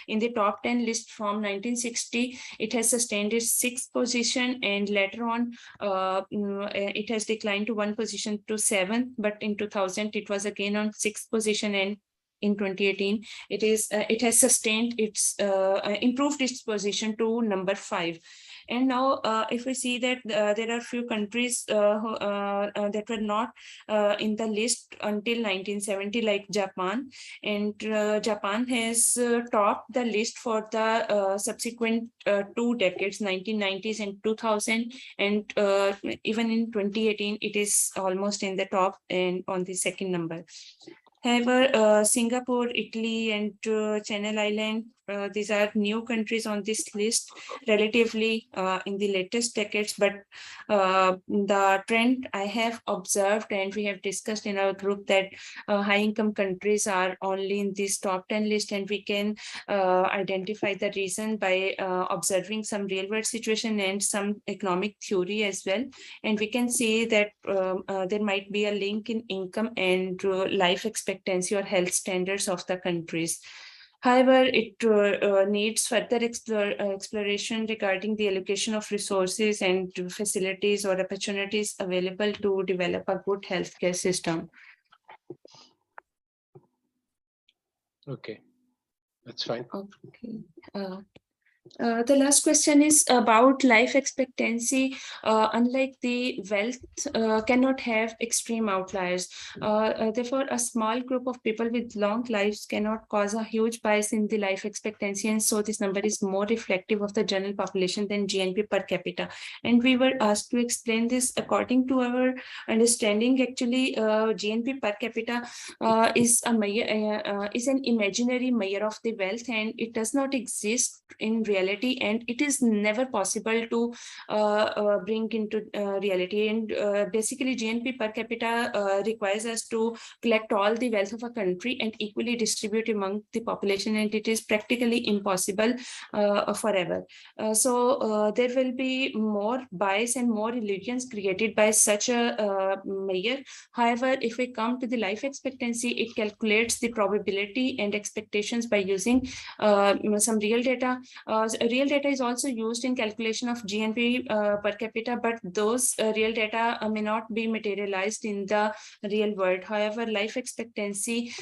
in the top 10 list from 1960. It has sustained its sixth position, and later on it has declined to one position to seventh. But in 2000, it was again on sixth position, and in 2018, it has sustained its improved its position to number 5. And now, if we see that there are few countries that were not in the list until 1970, like Japan, and Japan has topped the list for the subsequent 2 decades, 1990s and 2000, and even in 2018, it is almost in the top and on the second number. However, Singapore, Italy, and Channel Island, these are new countries on this list, relatively in the latest decades. But the trend I have observed, and we have discussed in our group, that high-income countries are only in this top 10 list, and we can identify the reason by observing some real-world situation and some economic theory as well. And we can see that there might be a link in income and life expectancy or health standards of the countries. However, it needs further exploration regarding the allocation of resources and facilities or opportunities available to develop a good healthcare system. Okay, that's fine. Okay. The last question is about life expectancy. Unlike the wealth, cannot have extreme outliers. Therefore, a small group of people with long lives cannot cause a huge bias in the life expectancy, and so this number is more reflective of the general population than GNP per capita. And we were asked to explain this. According to our understanding, actually, GNP per capita is an imaginary measure of the wealth, and it does not exist in reality, and it is never possible to bring into reality. And basically, GNP per capita requires us to collect all the wealth of a country and equally distribute among the population, and it is practically impossible forever. So there will be more bias and more illusions created by such a measure. However, if we come to the life expectancy, it calculates the probability and expectations by using some real data. real data is also used in calculation of GNP per capita, but those real data may not be materialized in the real world. However, life expectancy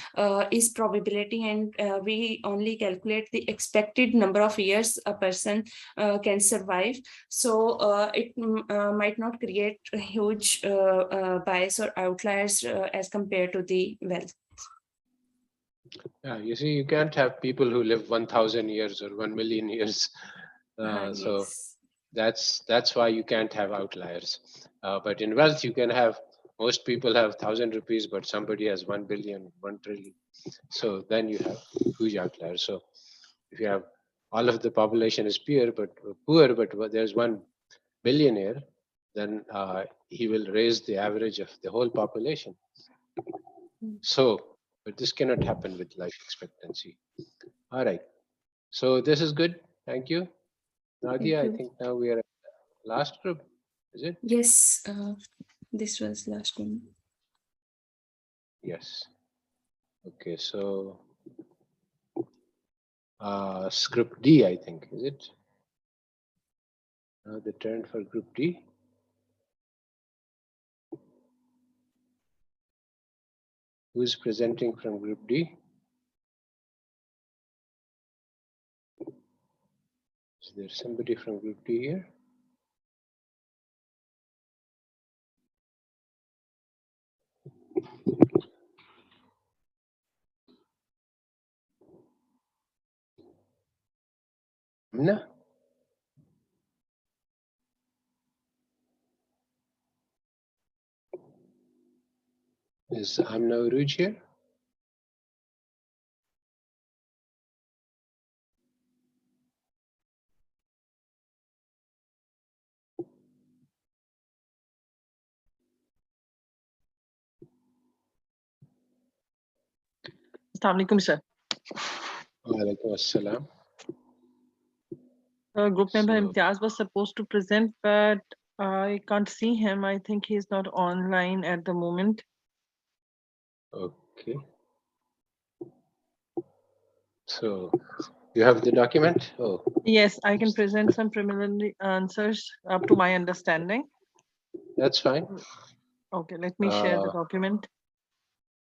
is probability, and we only calculate the expected number of years a person can survive. So it might not create a huge bias or outliers as compared to the wealth. Yeah, you see, you can't have people who live 1,000 years or 1 million years. So Yes. that's why you can't have outliers. But in wealth, you can have, most people have 1,000 rupees, but somebody has 1 billion, 1 trillion. So then you have huge outliers. So if you have all of the population is poor, but there's 1 billionaire, then he will raise the average of the whole population. So, but this cannot happen with life expectancy. All right. So this is good. Thank you. Nadia, I Thank you. think now we are at the last group. Is it? Yes, this was last one. Yes. Okay. So group D, I think, is it? Now the turn for group D. Who's presenting from group D? Is there somebody from group D here? No. Is Amna Uruj here? Assalamu alaikum, sir. Walaikum assalam. Group member So, Imtiaz was supposed to present, but I can't see him. I think he's not online at the moment. okay. So you have the document? Oh, Yes, I can present some preliminary answers up to my understanding. that's fine. Okay, let me share the document.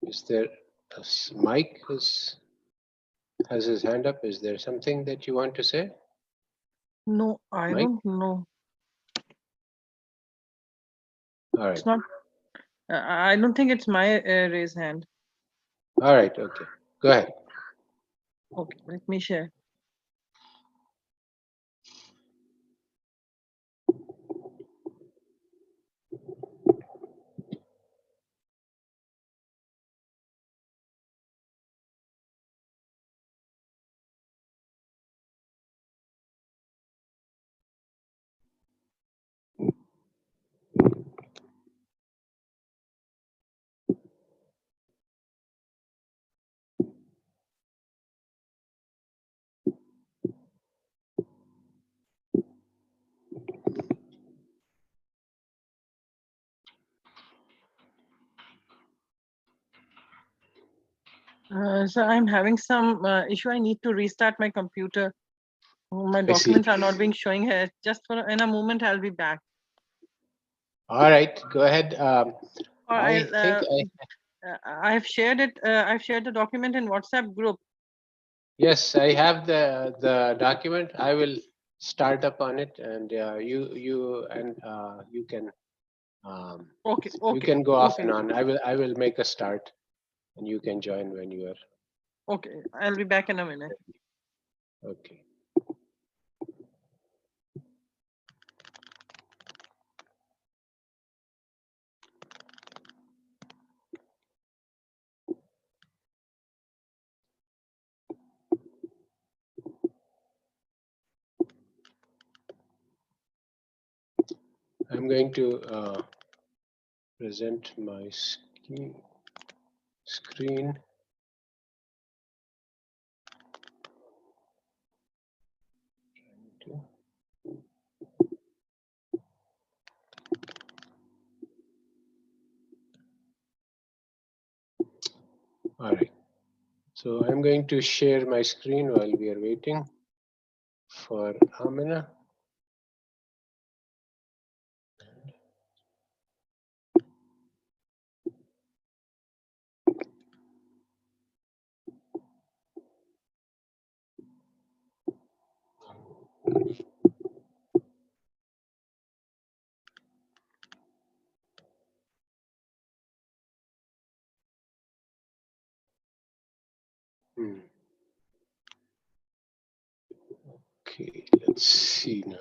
Is there Mike has his hand up? Is there something that you want to say? No, I Mike? don't know. All right. It's not. I don't think it's my raised hand. All right. Okay. Go ahead. Okay, let me share. So I'm having some issue. I need to restart my computer. My I see. documents are not being showing here. Just for in a moment, I'll be back. All right. Go ahead. Or I think I've shared it. I've shared the document in WhatsApp group. yes, I have the document. I will start up on it, and you can Okay, you okay, can go off okay, and on. I will make a start, and you can join when you are okay. I'll be back in a minute. okay. I'm going to present my screen. All right. So I'm going to share my screen while we are waiting for Amina. Okay, let's see now.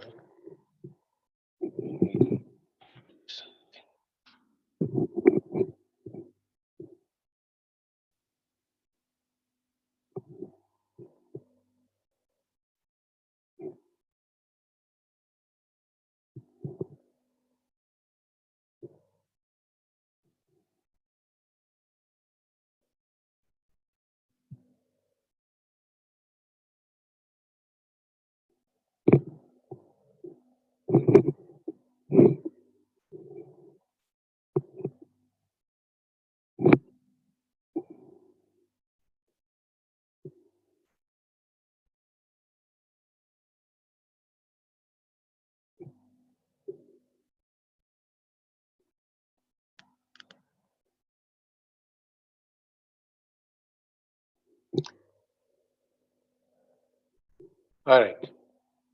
All right,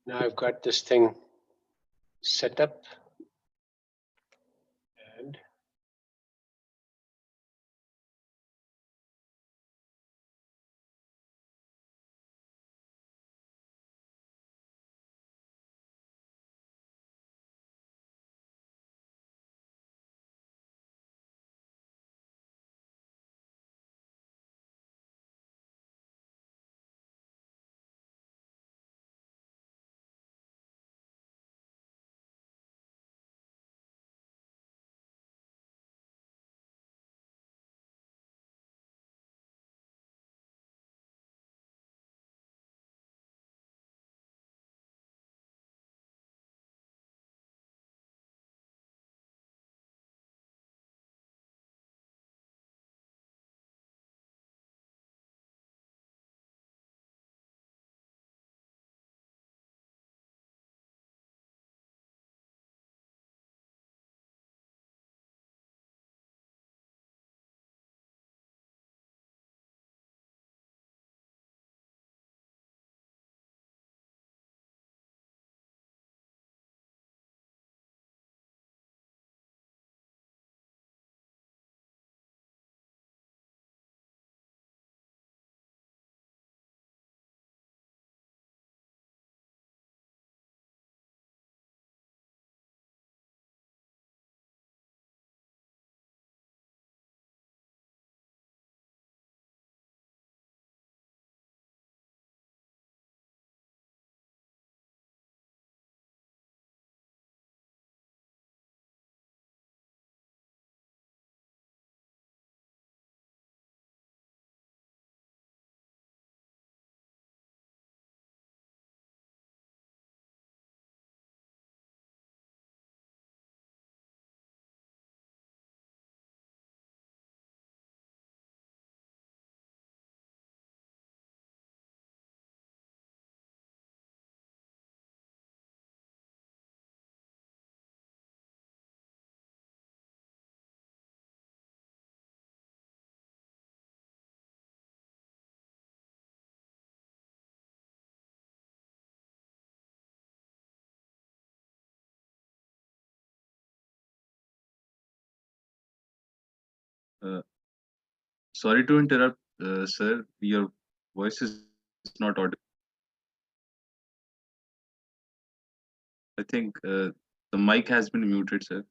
now I've got this thing set up, and Uh, Sorry to interrupt, sir. Your voice is not audible. I think the mic has been muted, sir.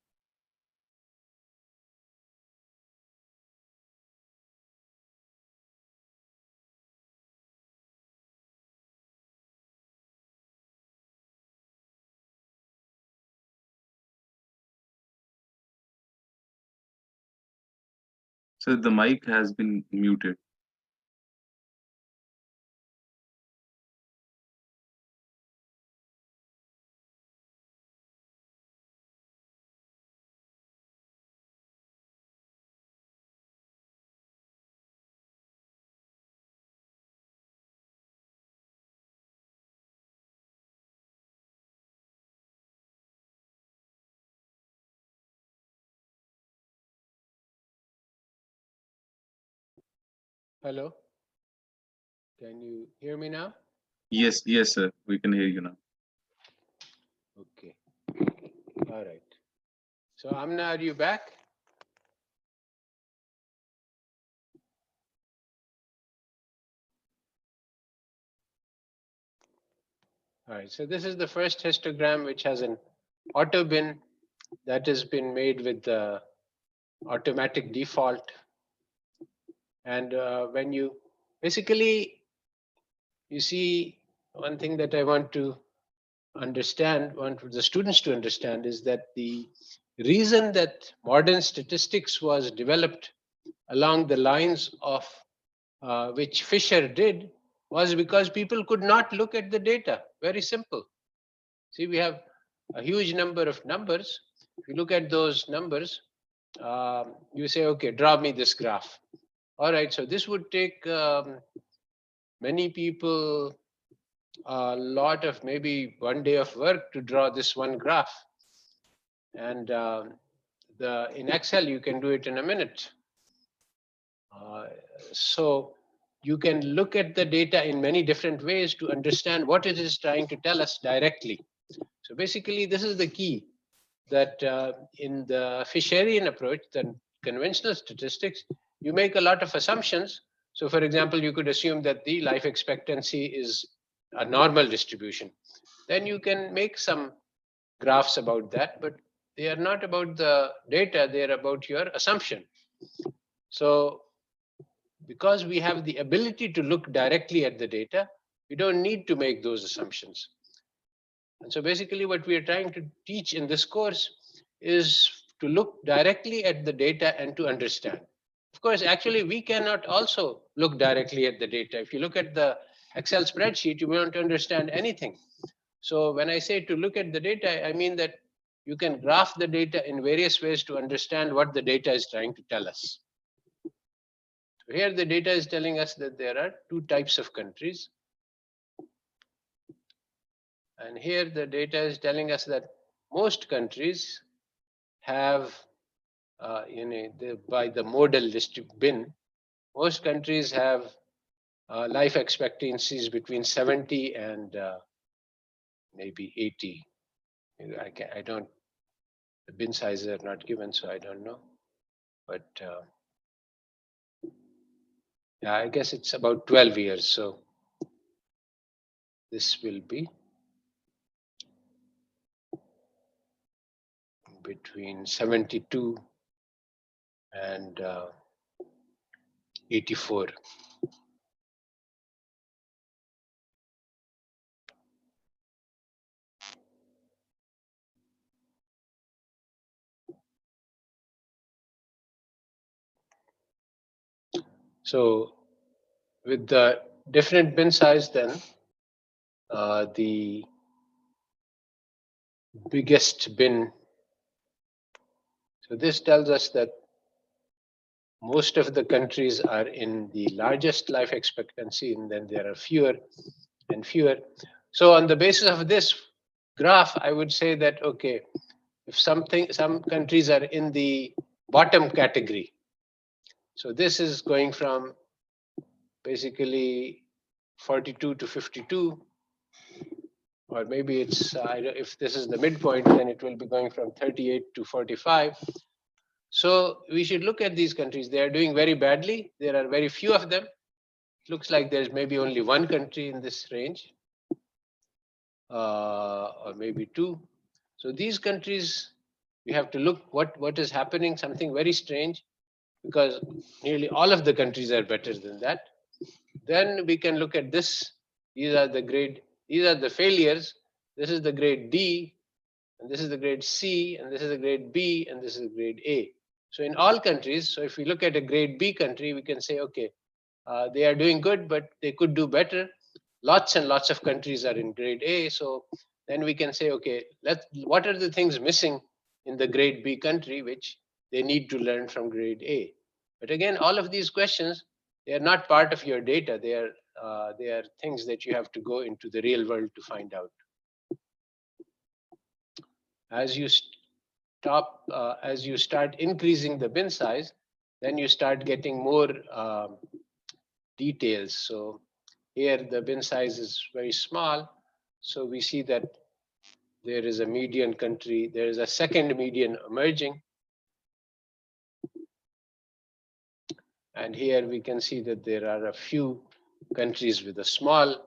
So the mic has been muted. Hello? Can you hear me now? Yes, yes, sir. We can hear you now. Okay. All right. So Amna, are you back? All right. So this is the first histogram which has an auto bin that has been made with the automatic default. And when you basically, you see, one thing that I want to understand, want the students to understand, is that the reason that modern statistics was developed along the lines of which Fisher did was because people could not look at the data. Very simple. See, we have a huge number of numbers. If you look at those numbers, you say, okay, draw me this graph. All right, so this would take many people a lot of, maybe one day of work to draw this one graph. And in Excel, you can do it in a minute. So you can look at the data in many different ways to understand what it is trying to tell us directly. So basically, this is the key, that in the Fisherian approach, the conventional statistics, you make a lot of assumptions. So for example, you could assume that the life expectancy is a normal distribution. Then you can make some graphs about that, but they are not about the data, they are about your assumption. So because we have the ability to look directly at the data, we don't need to make those assumptions. And so basically what we are trying to teach in this course is to look directly at the data and to understand. Of course, actually, we cannot also look directly at the data. If you look at the Excel spreadsheet, you won't understand anything. So when I say to look at the data, I mean that you can graph the data in various ways to understand what the data is trying to tell us. So here the data is telling us that there are two types of countries. And here the data is telling us that most countries have, by the modal bin, most countries have life expectancies between 70 and maybe 80. I don't, the bin sizes are not given, so I don't know. But yeah, I guess it's about 12 years. So this will be between 72 and 84. So with the different bin size, then the biggest bin. So this tells us that most of the countries are in the largest life expectancy, and then there are fewer and fewer. So on the basis of this graph, I would say that, okay, if some countries are in the bottom category, so this is going from basically 42 to 52, or maybe it's, if this is the midpoint, then it will be going from 38 to 45. So we should look at these countries. They are doing very badly. There are very few of them. It looks like there's maybe only one country in this range, or maybe two. So these countries, we have to look what is happening, something very strange, because nearly all of the countries are better than that. Then we can look at this. These are the failures. This is the grade D, and this is the grade C, and this is the grade B, and this is grade A. So in all countries, so if we look at a grade B country, we can say, okay, they are doing good, but they could do better. Lots and lots of countries are in grade A. So then we can say, okay, what are the things missing in the grade B country which they need to learn from grade A? But again, all of these questions, they are not part of your data. They are things that you have to go into the real world to find out. As you as you start increasing the bin size, then you start getting more details. So here the bin size is very small. So we see that there is a median country, there is a second median emerging. And here we can see that there are a few countries with a small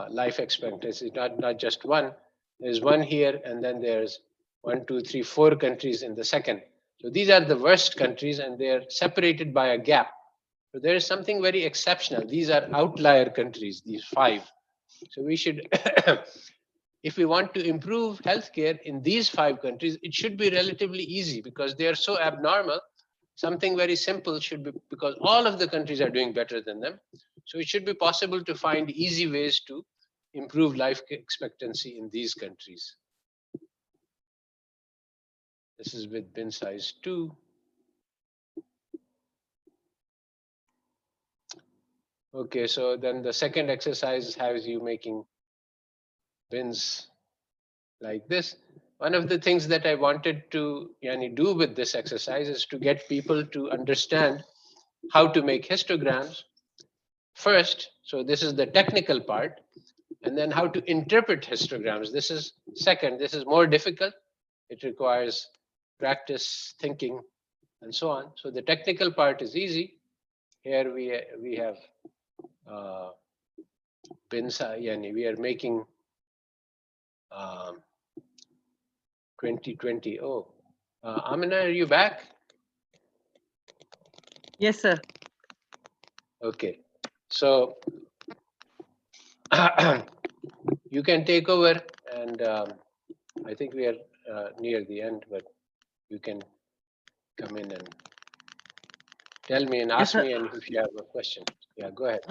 life expectancy, not just one. There's one here, and then there's 1, 2, 3, 4 countries in the second. So these are the worst countries, and they're separated by a gap. So there is something very exceptional. These are outlier countries, these 5. So we should, if we want to improve healthcare in these 5 countries, it should be relatively easy because they are so abnormal. Something very simple should be, because all of the countries are doing better than them. So it should be possible to find easy ways to improve life expectancy in these countries. This is with bin size 2. Okay, so then the second exercise has you making bins like this. One of the things that I wanted to do with this exercise is to get people to understand how to make histograms first. So this is the technical part, and then how to interpret histograms. This is second. This is more difficult. It requires practice, thinking, and so on. So the technical part is easy. Here we have bins. We are making 2020. Oh, Amina, are you back? Yes, sir. Okay, so you can take over, and I think we are near the end, but you can come in and tell me and Yes, ask sir. me, and if you have a question, yeah, go ahead.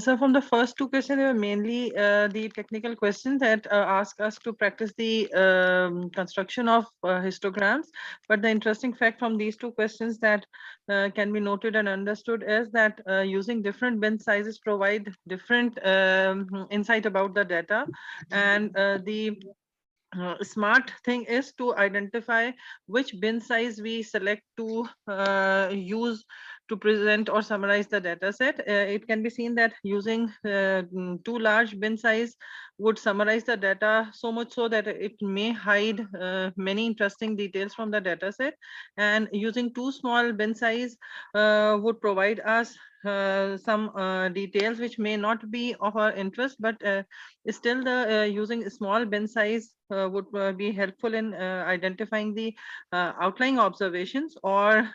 So from the first 2 questions, they were mainly the technical questions that ask us to practice the construction of histograms. But the interesting fact from these 2 questions that can be noted and understood is that using different bin sizes provide different insight about the data, and the smart thing is to identify which bin size we select to use to present or summarize the data set. It can be seen that using too large bin size would summarize the data so much so that it may hide many interesting details from the data set, and using too small bin size would provide us some details which may not be of our interest, but still the using small bin size would be helpful in identifying the outlying observations or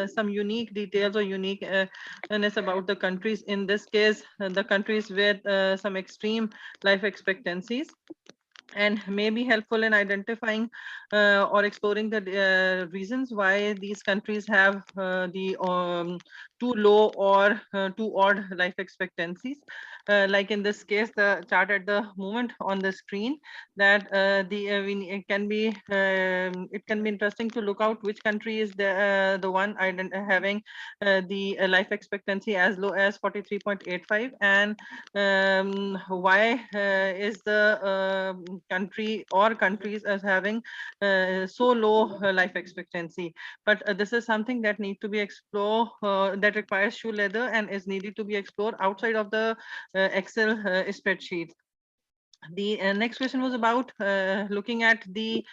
some unique details or uniqueness about the countries. In this case, the countries with some extreme life expectancies, and may be helpful in identifying or exploring the reasons why these countries have the too low or too odd life expectancies. Like in this case, the chart at the moment on the screen, that it can be interesting to look out which country is the one having the life expectancy as low as 43.85, and why is the country or countries as having so low life expectancy. But this is something that need to be explored, that requires shoe leather and is needed to be explored outside of the Excel spreadsheet. The next question was about looking at the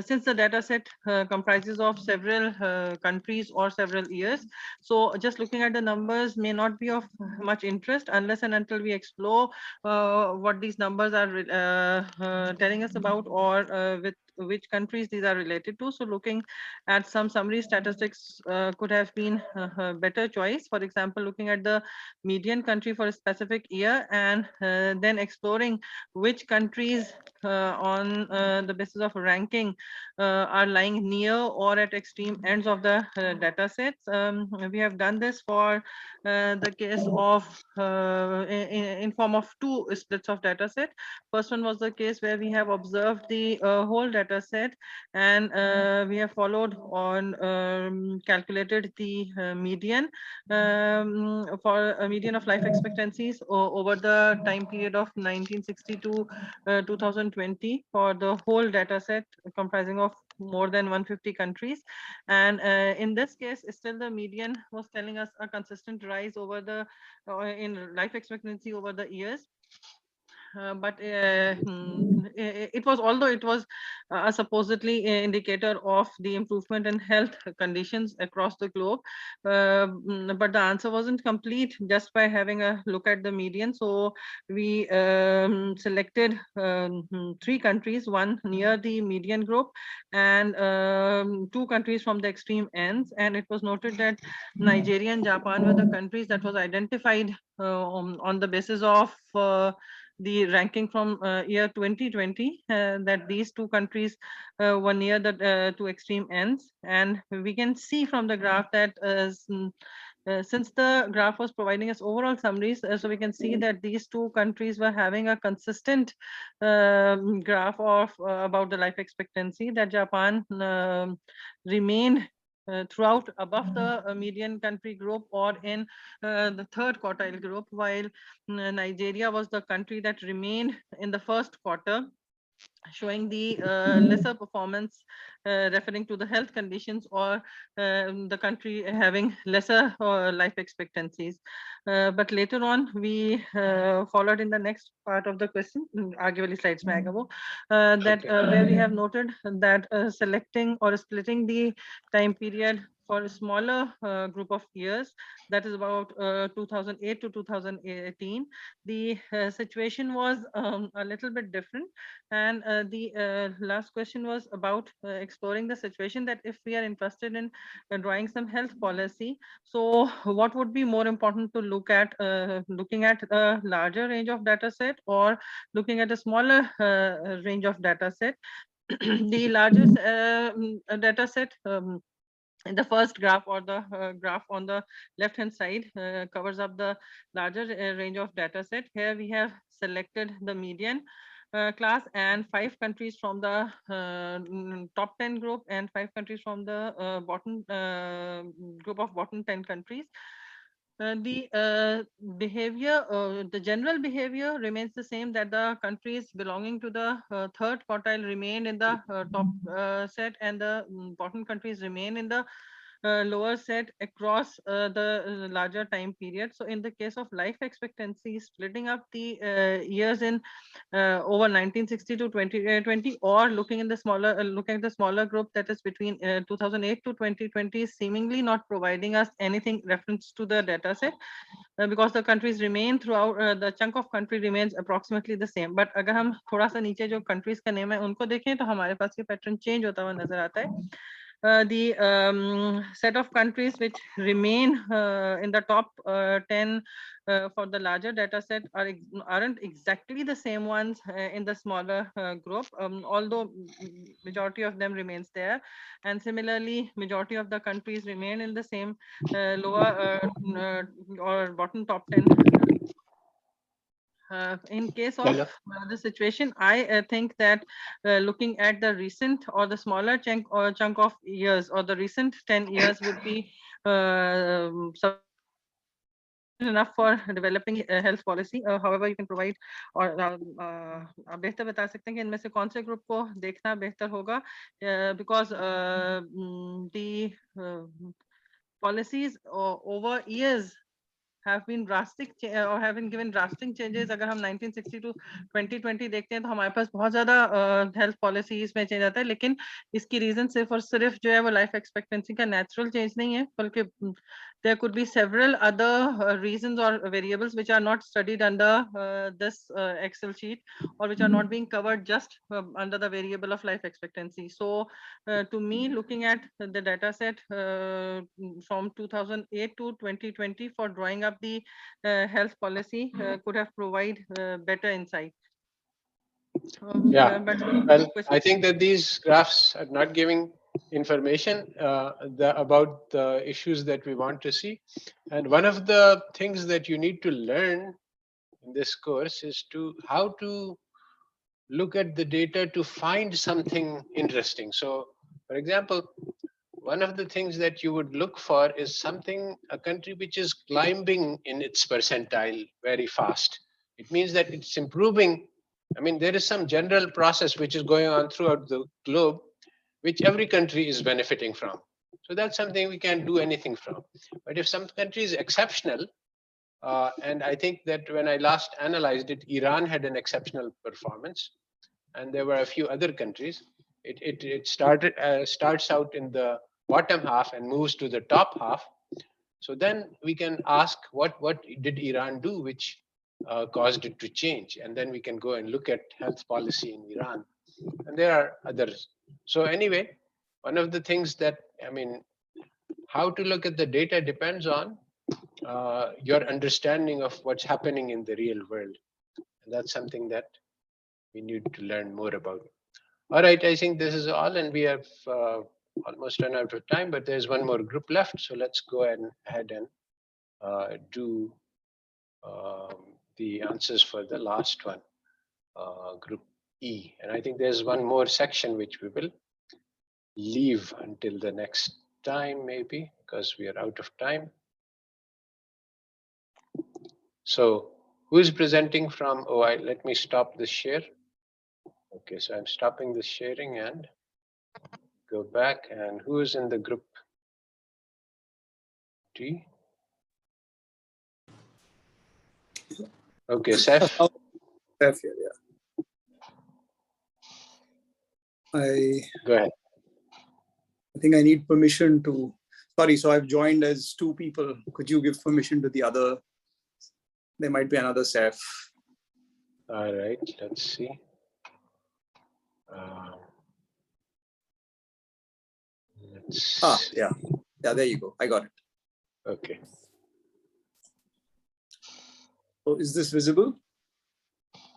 since the data set comprises of several countries or several years, so just looking at the numbers may not be of much interest unless and until we explore what these numbers are telling us about, or with which countries these are related to. So looking at some summary statistics could have been a better choice. For example, looking at the median country for a specific year, and then exploring which countries on the basis of ranking are lying near or at extreme ends of the data sets. We have done this for the case of in form of 2 splits of data set. First one was the case where we have observed the whole data set, and we have followed on calculated the median for a median of life expectancies over the time period of 1960 to 2020 for the whole data set comprising of more than 150 countries. And in this case, still the median was telling us a consistent rise over the in life expectancy over the years. It was, although it was a supposedly indicator of the improvement in health conditions across the globe, but the answer wasn't complete just by having a look at the median. So we selected three countries, one near the median group and two countries from the extreme ends. And it was noted that Nigeria and Japan were the countries that was identified on the basis of the ranking from year 2020, that these two countries were near the two extreme ends. And we can see from the graph that since the graph was providing us overall summaries, so we can see that these two countries were having a consistent graph of about the life expectancy, that Japan remained throughout above the median country group or in the third quartile group, while Nigeria was the country that remained in the first quarter, showing the lesser performance referring to the health conditions or the country having lesser life expectancies. But later on, we followed in the next part of the question, आगे वाली slides में आएगा वो, that where we have noted that selecting or splitting the time period for a smaller group of years, that is about 2008 to 2018, the situation was a little bit different. And the last question was about exploring the situation that if we are interested in drawing some health policy, so what would be more important to look at, looking at a larger range of data set or looking at a smaller range of data set. The largest data set, the first graph or the graph on the left hand side covers up the larger range of data set. Here we have selected the median class and 5 countries from the top 10 group and 5 countries from the bottom group of bottom 10 countries. The behavior, the general behavior remains the same, that the countries belonging to the third quartile remain in the top set, and the bottom countries remain in the lower set across the larger time period. So in the case of life expectancy, splitting up the years in over 1960 to 2020, or looking in the smaller looking at the smaller group, that is between 2008 to 2020, is seemingly not providing us anything reference to the data set, because the countries remain throughout, the chunk of country remains approximately the same. But अगर हम थोड़ा सा नीचे जो countries का name है उनको देखें तो हमारे पास ये pattern change होता हुआ नजर आता है. The set of countries which remain in the top 10 for the larger data set aren't exactly the same ones in the smaller group, although majority of them remains there. And similarly, majority of the countries remain in the same lower or bottom top 10. In case of the situation, I think that looking at the recent or the smaller chunk of years, or the recent 10 years, would be enough for developing a health policy. However, you can provide, और आप बेहतर बता सकते हैं कि इनमें से कौन से ग्रुप को देखना बेहतर होगा, because the policies over years have been drastic or have been given drastic changes. अगर हम 1960 to 2020 देखते हैं तो हमारे पास बहुत ज़्यादा health policies में change आता है, लेकिन इसकी reason सिर्फ और सिर्फ जो है वो life expectancy का natural change नहीं है, बल्कि there could be several other reasons or variables which are not studied under this Excel sheet, or which are not being covered just under the variable of life expectancy. So to me, looking at the data set from 2008 to 2020 for drawing up the health policy could have provided better insight. Yeah, But well, I think that these graphs are not giving information about the issues that we want to see. And one of the things that you need to learn in this course is how to look at the data to find something interesting. So, for example, one of the things that you would look for is a country which is climbing in its percentile very fast. It means that it's improving. I mean, there is some general process which is going on throughout the globe, which every country is benefiting from. So that's something we can't do anything from. But if some country is exceptional, and I think that when I last analyzed it, Iran had an exceptional performance, and there were a few other countries. It starts out in the bottom half and moves to the top half. So then we can ask what did Iran do which caused it to change, and then we can go and look at health policy in Iran, and there are others. So anyway, one of the things that how to look at the data depends on your understanding of what's happening in the real world, and that's something that we need to learn more about. All right, I think this is all, and we have almost run out of time, but there's one more group left, so let's go ahead and do the answers for the last one, group E. And I think there's one more section which we will leave until the next time, maybe, because we are out of time. So who is presenting from, let me stop the share. Okay, so I'm stopping the sharing and go back. And who is in the group D? Okay, Seth. Seth here, yeah. Go ahead. I think I need permission to, sorry, so I've joined as two people. Could you give permission to the other? There might be another Seth. All right, let's see. Yeah, there you go. I got it. Okay. So is this visible?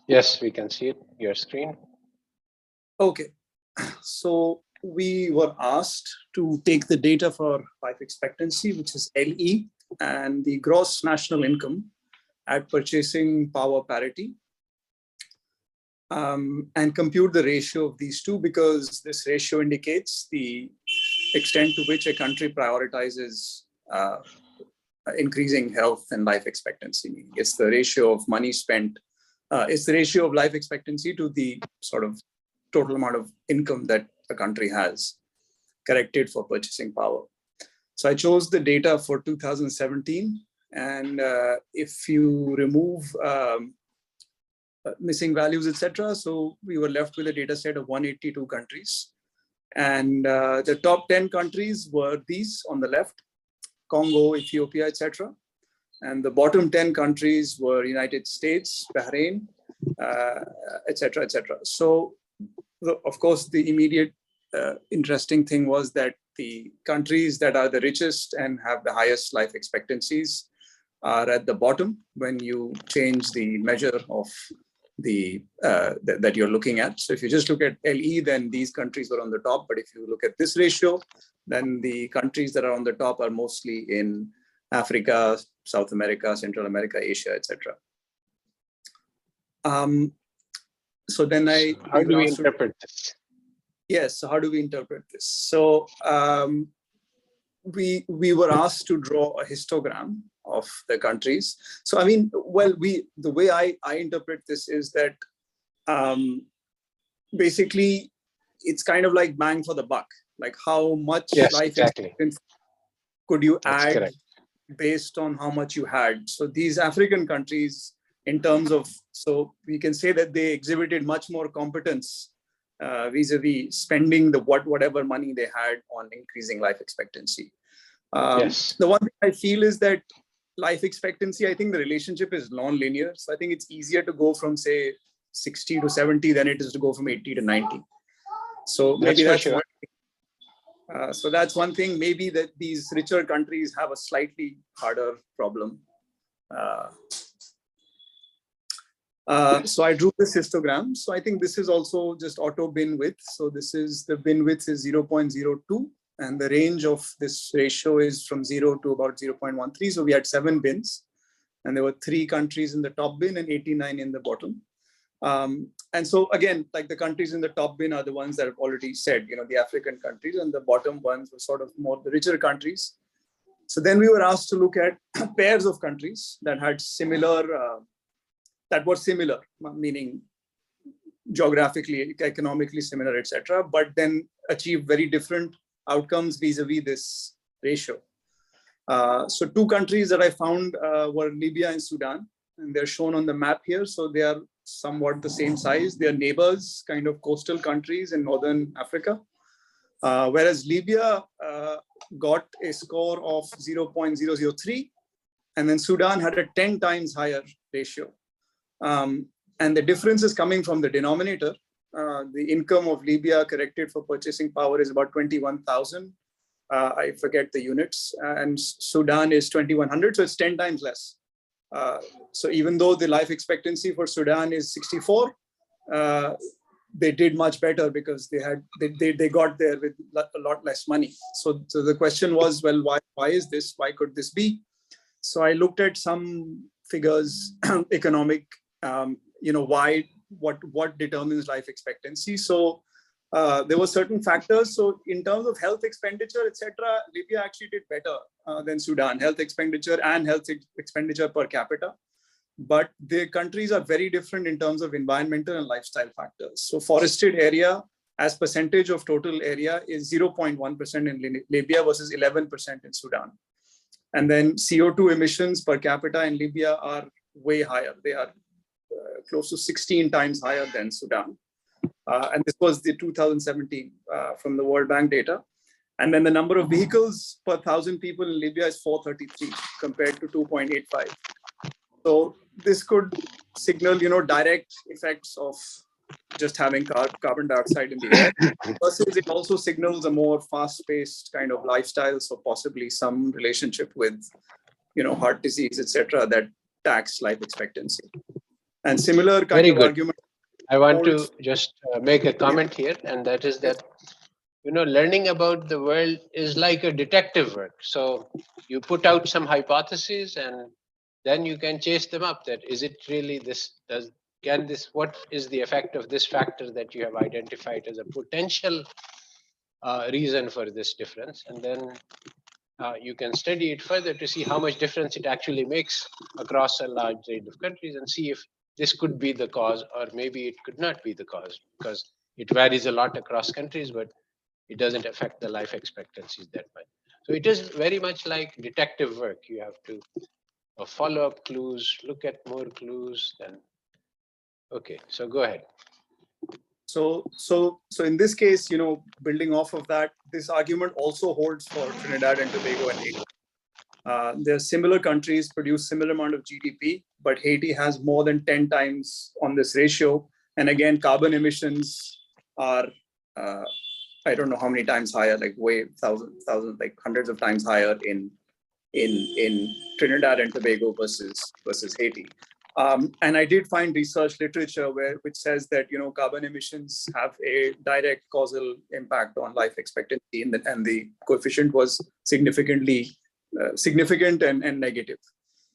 Yes, we can see it, your screen. Okay. So we were asked to take the data for life expectancy, which is LE, and the gross national income at purchasing power parity, and compute the ratio of these two, because this ratio indicates the extent to which a country prioritizes increasing health and life expectancy. It's the ratio of money spent, it's the ratio of life expectancy to the sort of total amount of income that a country has, corrected for purchasing power. So I chose the data for 2017, and if you remove missing values, etc., so we were left with a data set of 182 countries. And the top 10 countries were these on the left: Congo, Ethiopia, etc. And the bottom 10 countries were United States, Bahrain, etc., etc. So, of course, the immediate interesting thing was that the countries that are the richest and have the highest life expectancies are at the bottom when you change the measure of the that you're looking at. So if you just look at LE, then these countries were on the top. But if you look at this ratio, then the countries that are on the top are mostly in Africa, South America, Central America, Asia, etc. So then how do we interpret this? Yes, so how do we interpret this? So we were asked to draw a histogram of the countries. So I mean, well, the way I interpret this is that basically it's kind of like bang for the buck. Like how much life expectancy could you add based on how much you had? So these African countries, in terms of, so we can say that they exhibited much more competence vis-a-vis spending the whatever money they had on increasing life expectancy. The one thing I feel is that life expectancy, I think the relationship is non-linear. So I think it's easier to go from, say, 60 to 70 than it is to go from 80 to 90. So maybe that's one thing. So that's one thing. Maybe that these richer countries have a slightly harder problem. So I drew this histogram. So I think this is also just auto bin width. So this is, the bin width is 0.02. And the range of this ratio is from 0 to about 0.13. So we had 7 bins. And there were 3 countries in the top bin and 89 in the bottom. And so again, like the countries in the top bin are the ones that I've already said, you know, the African countries, and the bottom ones were sort of more the richer countries. So then we were asked to look at pairs of countries that had similar, that were similar, meaning geographically, economically similar, etc., but then achieve very different outcomes vis-a-vis this ratio. So two countries that I found were Libya and Sudan, and they're shown on the map here. So they are somewhat the same size. They are neighbors, kind of coastal countries in northern Africa. Whereas Libya got a score of 0.003, and then Sudan had a 10 times higher ratio. And the difference is coming from the denominator. The income of Libya corrected for purchasing power is about 21,000. I forget the units, and Sudan is 2,100, so it's 10 times less. So even though the life expectancy for Sudan is 64, they did much better because they got there with a lot less money. So the question was, well, why is this? Why could this be? So I looked at some figures, economic, what determines life expectancy. So there were certain factors. So in terms of health expenditure, etc., Libya actually did better than Sudan, health expenditure and health expenditure per capita. But the countries are very different in terms of environmental and lifestyle factors. So forested area as percentage of total area is 0.1% in Libya versus 11% in Sudan. And then CO2 emissions per capita in Libya are way higher. They are close to 16 times higher than Sudan. And this was the 2017 from the World Bank data. And then the number of vehicles per 1,000 people in Libya is 433 compared to 2.85. So this could signal, direct effects of just having carbon dioxide in the air. Versus it also signals a more fast-paced kind of lifestyle, so possibly some relationship with, heart disease, etc., that tax life expectancy. And similar kind of argument. I want to just make a comment here, and that is that, learning about the world is like a detective work. So you put out some hypotheses, and then you can chase them up. That is it really this? What is the effect of this factor that you have identified as a potential reason for this difference? And then you can study it further to see how much difference it actually makes across a large range of countries, and see if this could be the cause, or maybe it could not be the cause, because it varies a lot across countries, but it doesn't affect the life expectancies that much. So it is very much like detective work. You have to follow up clues, look at more clues. Then, okay, so go ahead. So in this case, building off of that, this argument also holds for Trinidad and Tobago and Haiti. They're similar countries, produce similar amount of GDP, but Haiti has more than 10 times on this ratio. And again, carbon emissions are, I don't know how many times higher, like way thousands, like hundreds of times higher in Trinidad and Tobago versus Haiti. And I did find research literature which says that carbon emissions have a direct causal impact on life expectancy, and the coefficient was significant and negative.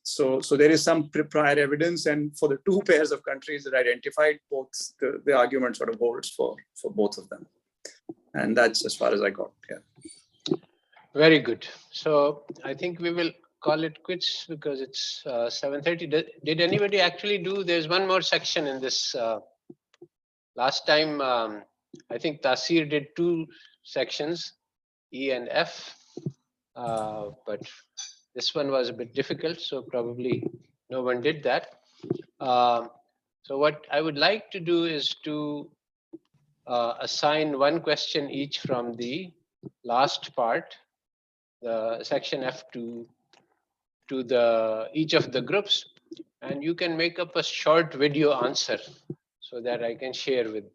So there is some prior evidence, and for the two pairs of countries that identified, both the argument sort of holds for both of them. And that's as far as I got. Yeah. Very good. So I think we will call it quits because it's 7:30. Did anybody actually do? There's one more section in this. Last time, I think Tasir did 2 sections, E and F, but this one was a bit difficult, so probably no one did that. So what I would like to do is to assign one question each from the last part, the section F, to each of the groups, and you can make up a short video answer so that I can share with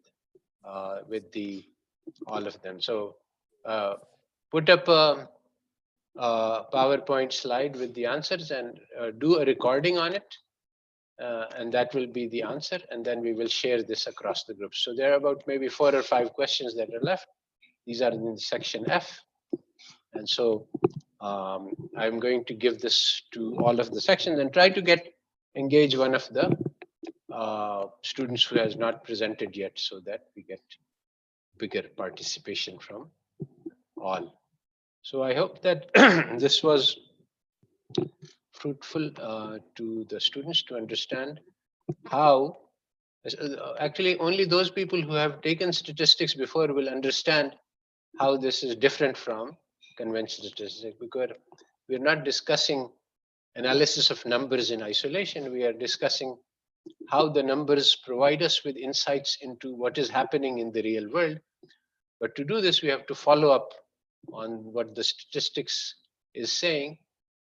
all of them. So put up a PowerPoint slide with the answers and do a recording on it, and that will be the answer, and then we will share this across the groups. So there are about maybe 4 or 5 questions that are left. These are in section F, and so I'm going to give this to all of the sections and try to engage one of the students who has not presented yet, so that we get bigger participation from all. So I hope that this was fruitful to the students to understand how Actually, only those people who have taken statistics before will understand how this is different from conventional statistics, because we're not discussing analysis of numbers in isolation. We are discussing how the numbers provide us with insights into what is happening in the real world. But to do this, we have to follow up on what the statistics is saying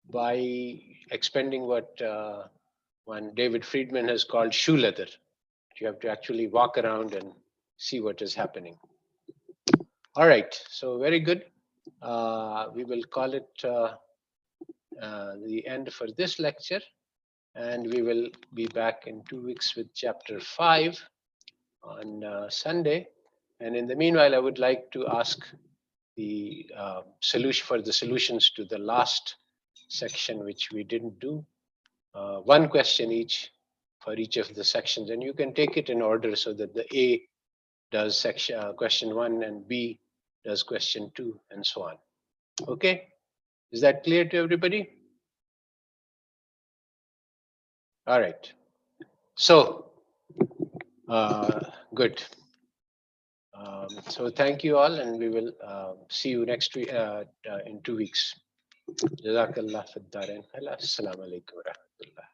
by expending what one David Friedman has called shoe leather. You have to actually walk around and see what is happening. All right, so very good. We will call it the end for this lecture, and we will be back in 2 weeks with chapter 5 on Sunday. And in the meanwhile, I would like to ask the solutions to the last section, which we didn't do. One question each for each of the sections, and you can take it in order so that the A does question 1 and B does question 2 and so on. Okay, is that clear to everybody? All right, so good. So thank you all, and we will see you next week in 2 weeks. Jazakallah fi ddarain. Assalamu alaikum wa rahmatullah.